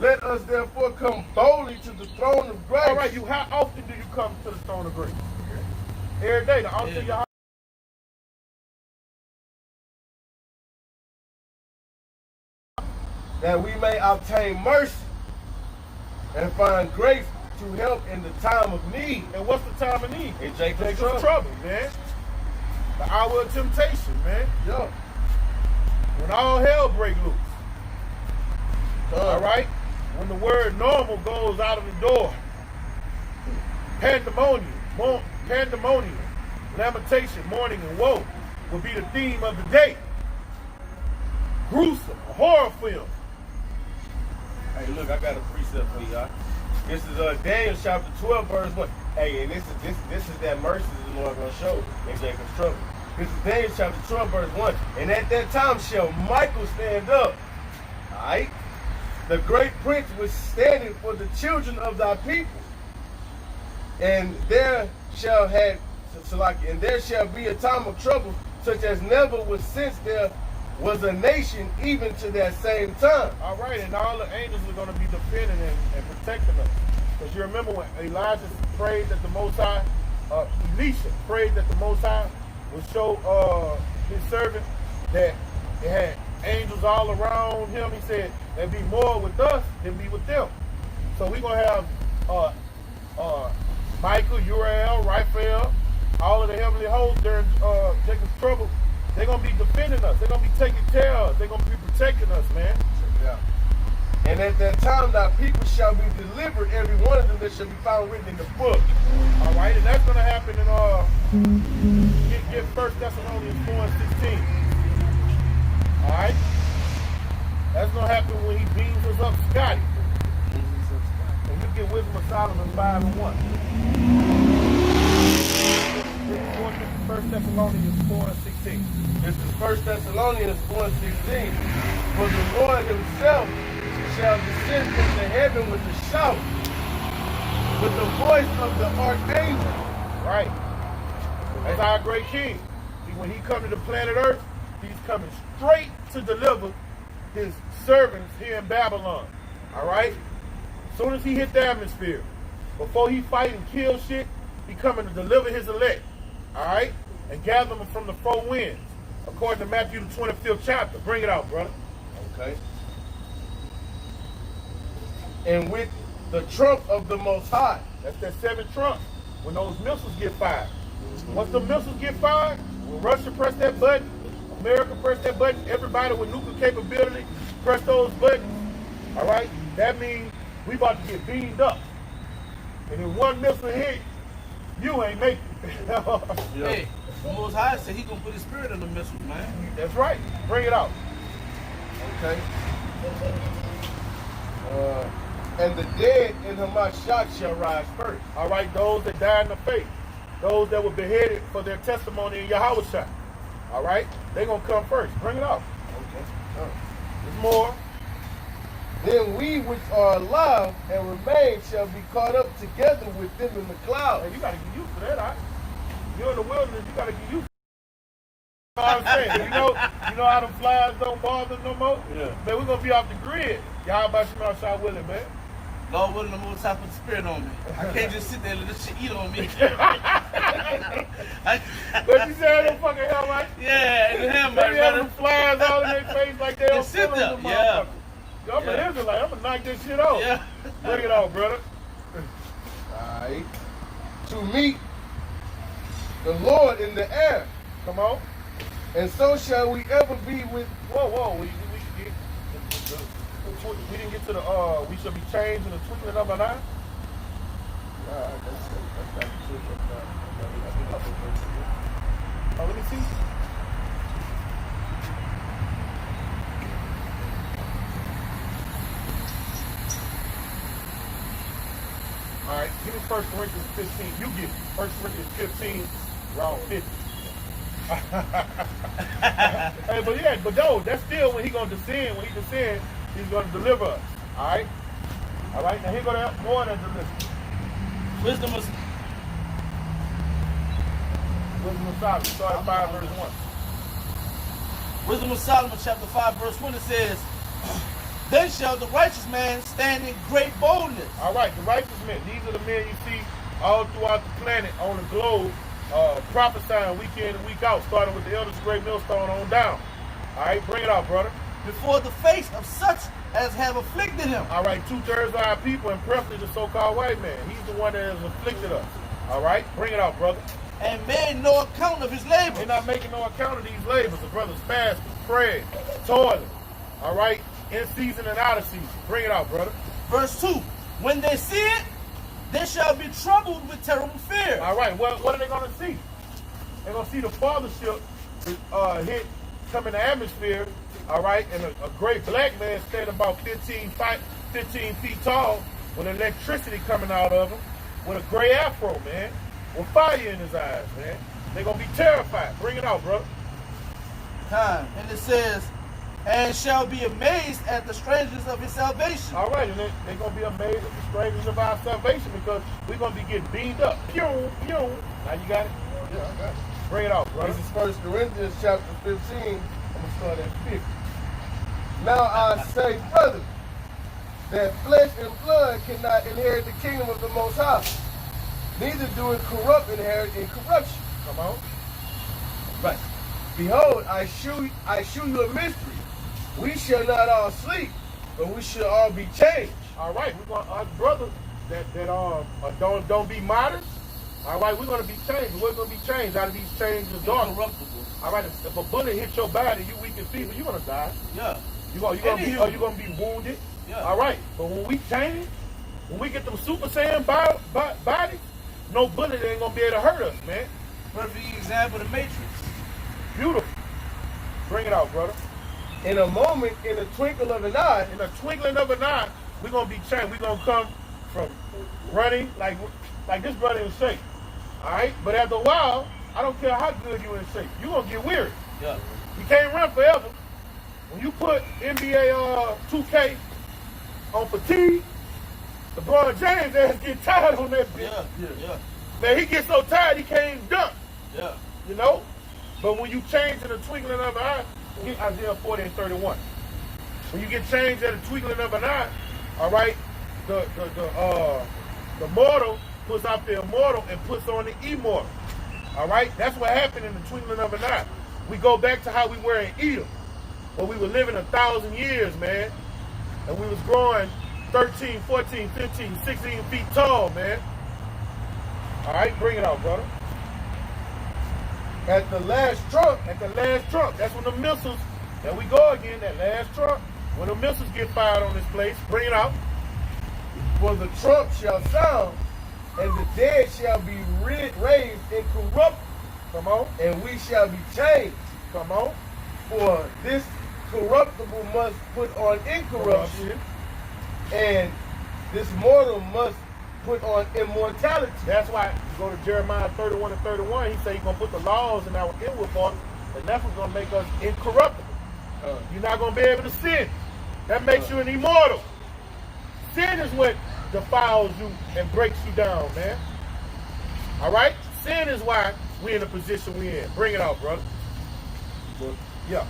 Let us therefore come boldly to the throne of grace. All right, how often do you come to the throne of grace? Every day. Now, I'll tell you how. That we may obtain mercy and find grace to help in the time of need. And what's the time of need? In Jacob's trouble, man. The hour of temptation, man. Yeah. When all hell break loose. All right? When the word normal goes out of the door. Pandemonium, lamentation, mourning, and woe will be the theme of the day. Gruesome, a horror film. Hey, look, I got a precept for you, y'all. This is Daniel chapter 12, verse 1. Hey, and this is that mercy the Lord gonna show in Jacob's trouble. This is Daniel chapter 12, verse 1. And at that time shall Michael stand up. Alright? The great prince was standing for the children of thy people. And there shall be a time of trouble, such as never was since there was a nation even to that same time. All right, and all the angels are going to be defending and protecting us. Because you remember when Elijah prayed that the Most High, Elisha prayed that the Most High would show his servant that it had angels all around him. He said, There be more with us than be with them. So we're going to have Michael, Uriel, Raphael, all of the heavenly hosts during Jacob's trouble. They're going to be defending us. They're going to be taking care of us. They're going to be protecting us, man. Check it out. And at that time, thy people shall be delivered, every one of them that shall be found written in the book. All right, and that's going to happen in get 1 Thessalonians 4 and 16. All right? That's going to happen when he beams us up Scotty. And you get Wisdom of Solomon 5 and 1. 1 Thessalonians 4 and 16. This is 1 Thessalonians 4 and 16. For the Lord himself shall descend from the heaven with a shout, with the voice of the archangel. Right. That's our great king. See, when he comes to the planet Earth, he's coming straight to deliver his servants here in Babylon. All right? As soon as he hit the atmosphere, before he fight and kill shit, he coming to deliver his elect. All right? And gather them from the four winds, according to Matthew the 25th chapter. Bring it out, brother. Okay. And with the trump of the Most High. That's that 7th trump. When those missiles get fired. Once the missiles get fired, when Russia press that button, America press that button, everybody with nuclear capability press those buttons. All right? That means we about to get beamed up. And if one missile hit, you ain't making it. Hey, the Most High said he gonna put his spirit on the missiles, man. That's right. Bring it out. Okay. And the dead in Hamashiach shall rise first. All right, those that died in the faith. Those that were beheaded for their testimony in Yahushua. All right? They're going to come first. Bring it out. Okay. There's more. Then we which are alive and remain shall be caught up together with them in the clouds. Hey, you got to get used to that, all right? You're in the wilderness, you got to get used to that. You know what I'm saying? You know how them flies don't bother us no more? Yeah. Man, we're going to be off the grid. Y'all about to smell shot with it, man. Lord willing, the Most High put the spirit on me. I can't just sit there and let this shit eat on me. But you said them fucking hell, right? Yeah, and him, They my have brother. them flies all in their face like they don't sit feel there, them yeah. motherfuckers. I'm an Israelite. I'm going to knock this shit off. Yeah. Bring it out, brother. Alright. To meet the Lord in the air. Come on. And so shall we ever be with. Whoa. We didn't get to the, we shall be changed in the twinkling of an eye. Oh, let me see. All right, give me 1 Corinthians 15. You get it. 1 Corinthians 15, round 50. Hey, but no, that's still when he gonna descend. When he descends, he's gonna deliver us. All right. Now here go to more than deliver. Wisdom of Solomon, start at 5 verse 1. Wisdom of Solomon, chapter 5, verse 1, it says, then shall the righteous man stand in great boldness. All right, the righteous men. These are the men you see all throughout the planet, on the globe, prophesying week in and week out, starting with the elders of Great Millstone on down. All right, bring it out, brother. Before the face of such as have afflicted him. All right, 2/3 of our people, and preferably the so-called white man. He's the one that has afflicted us. All right, bring it out, brother. And made no account of his labor. They're not making no account of these labors. The brothers fasting, praying, toiling. All right, in season and out of season. Bring it out, brother. Verse 2, when they see it, they shall be troubled with terrible fear. All right, what are they going to see? They're going to see the fathership hit, come in the atmosphere, all right, and a great black man standing about 15 feet tall with electricity coming out of him with a gray afro, man, with fire in his eyes, man. They're going to be terrified. Bring it out, bro. And it says, and shall be amazed at the strangers of his salvation. All right, and they're going to be amazed at the strangers of our salvation because we're going to be getting beamed up. Pew. Now you got it? Yeah, I got it. Bring it out, brother. This is 1 Corinthians chapter 15. I'm going to start at 50. Now I say, brothers, that flesh and blood cannot inherit the kingdom of the Most High. Neither do it corrupt inherit incorruption. Come on. Right. Behold, I shew you a mystery. We shall not all sleep, But we should all be changed. All right, we're going us brothers that don't be modern. All right, we're gonna be changed. We're gonna be changed out of these chains of darkness. Incorruptible. All right, if a bullet hits your body, you weak and feeble, you're gonna die. Yeah. You gonna be wounded. Yeah. All right, but when we change, when we get them Super Saiyan bodies, no bullet ain't gonna be able to hurt us, man. Perfect example, the Matrix. Beautiful. Bring it out, brother. In a moment, in a twinkle of an eye, In a twinkling of an eye, we're gonna be changed. We're gonna come from running like this brother in shape. All right, but after a while, I don't care how good you in shape, you're gonna get weary. Yeah. You can't run forever. When you put NBA 2K on fatigue, LeBron James ass get tired on that bitch. Yeah. Man, he gets so tired he can't even dunk. Yeah. You know? But when you change in the twinkling of an eye, get Isaiah 40 and 31. When you get changed in the twinkling of an eye, all right, the mortal puts out the immortal and puts on the immortal. All right? That's what happened in the twinkling of an eye. We go back to how we were in Edom, where we were living 1,000 years, man. And we was growing 13, 14, 15, 16 feet tall, man. All right, bring it out, brother. at the last trump, That's when the missiles, there we go again, that last trump. When the missiles get fired on this place, bring it out. for the trump shall sound, and the dead shall be raised incorruptible. Come on, And we shall be changed. come on. For this corruptible must put on incorruption, and this mortal must put on immortality. That's why you go to Jeremiah 31 and 31, he said he's going to put the laws in our inward part, and that's what's going to make us incorruptible. You're not going to be able to sin. That makes you an immortal. Sin is what defiles you and breaks you down, man. All right? Sin is why we're in the position we're in. Bring it out, brother. Yeah.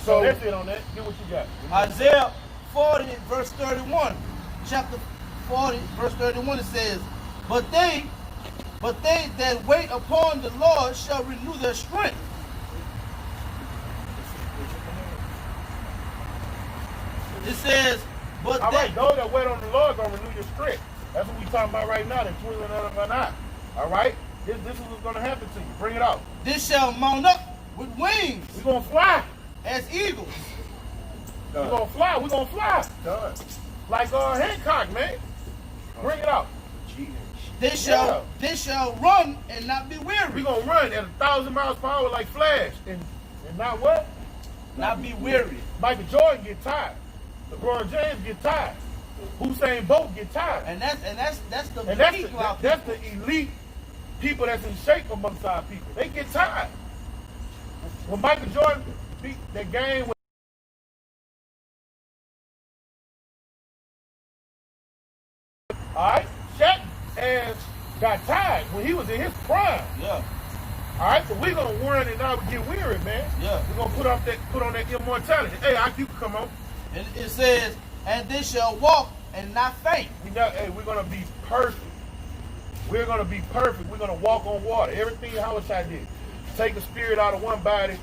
So that's it on that. Get what you got. Isaiah 40, verse 31. Chapter 40, verse 31, it says, But they that wait upon the Lord shall renew their strength. It says, but All they, right, those that wait on the Lord going to renew your strength. That's what we're talking about right now, the twinkling of an eye. All right? This is what's going to happen to you. Bring it out. this shall mount up with wings We're going to fly. as eagles. We're going to fly. We're going to fly. Done. Like Hancock, man. Bring it out. They shall run and not be weary. We're going to run at 1,000 miles per hour like Flash. And not what? Not be weary. Michael Jordan get tired. LeBron James get tired. Usain Bolt get tired. And that's the And that's people out the elite people that's in shape amongst our people. They get tired. When Michael Jordan beat that game with all right, Shaq ass got tired when he was in his prime. Yeah. All right, so we're gonna run and not get weary, man. Yeah. We're gonna put on that immortality. Hey, IQ, come on. And it says, and they shall walk and not faint. We're gonna be perfect. We're gonna be perfect. We're gonna walk on water. Everything Yahushua did. Take a spirit out of one body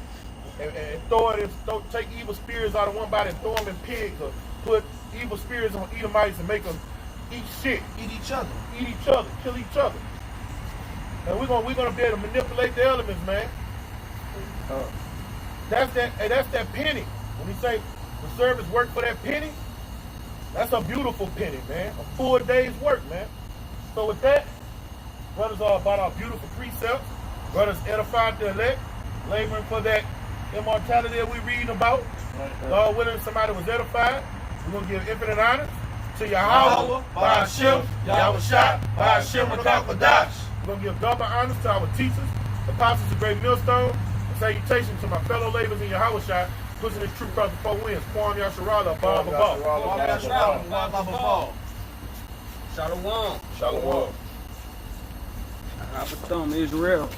and take evil spirits out of one body and throw them in pigs, or put evil spirits on Edomites and make them eat shit, Eat each other. eat each other, kill each other. And we're gonna be able to manipulate the elements, man. That's that penny. When we say the service work for that penny, that's a beautiful penny, man. A full day's work, man. So with that, brothers are about our beautiful precepts. Brothers edified the elect, laboring for that immortality that we reading about. God willing, somebody was edified. We're gonna give infinite honor to Yahweh, by Hashem, Yahushua, by Hashem, Rakakadash. We're gonna give double honors to our teachers, the apostles of Great Millstone, and salutations to my fellow laborers in Yahushua, pushing this truth across the four winds. Kwam Yasharala, Bob Abba. Shalom. Shalom. Israel.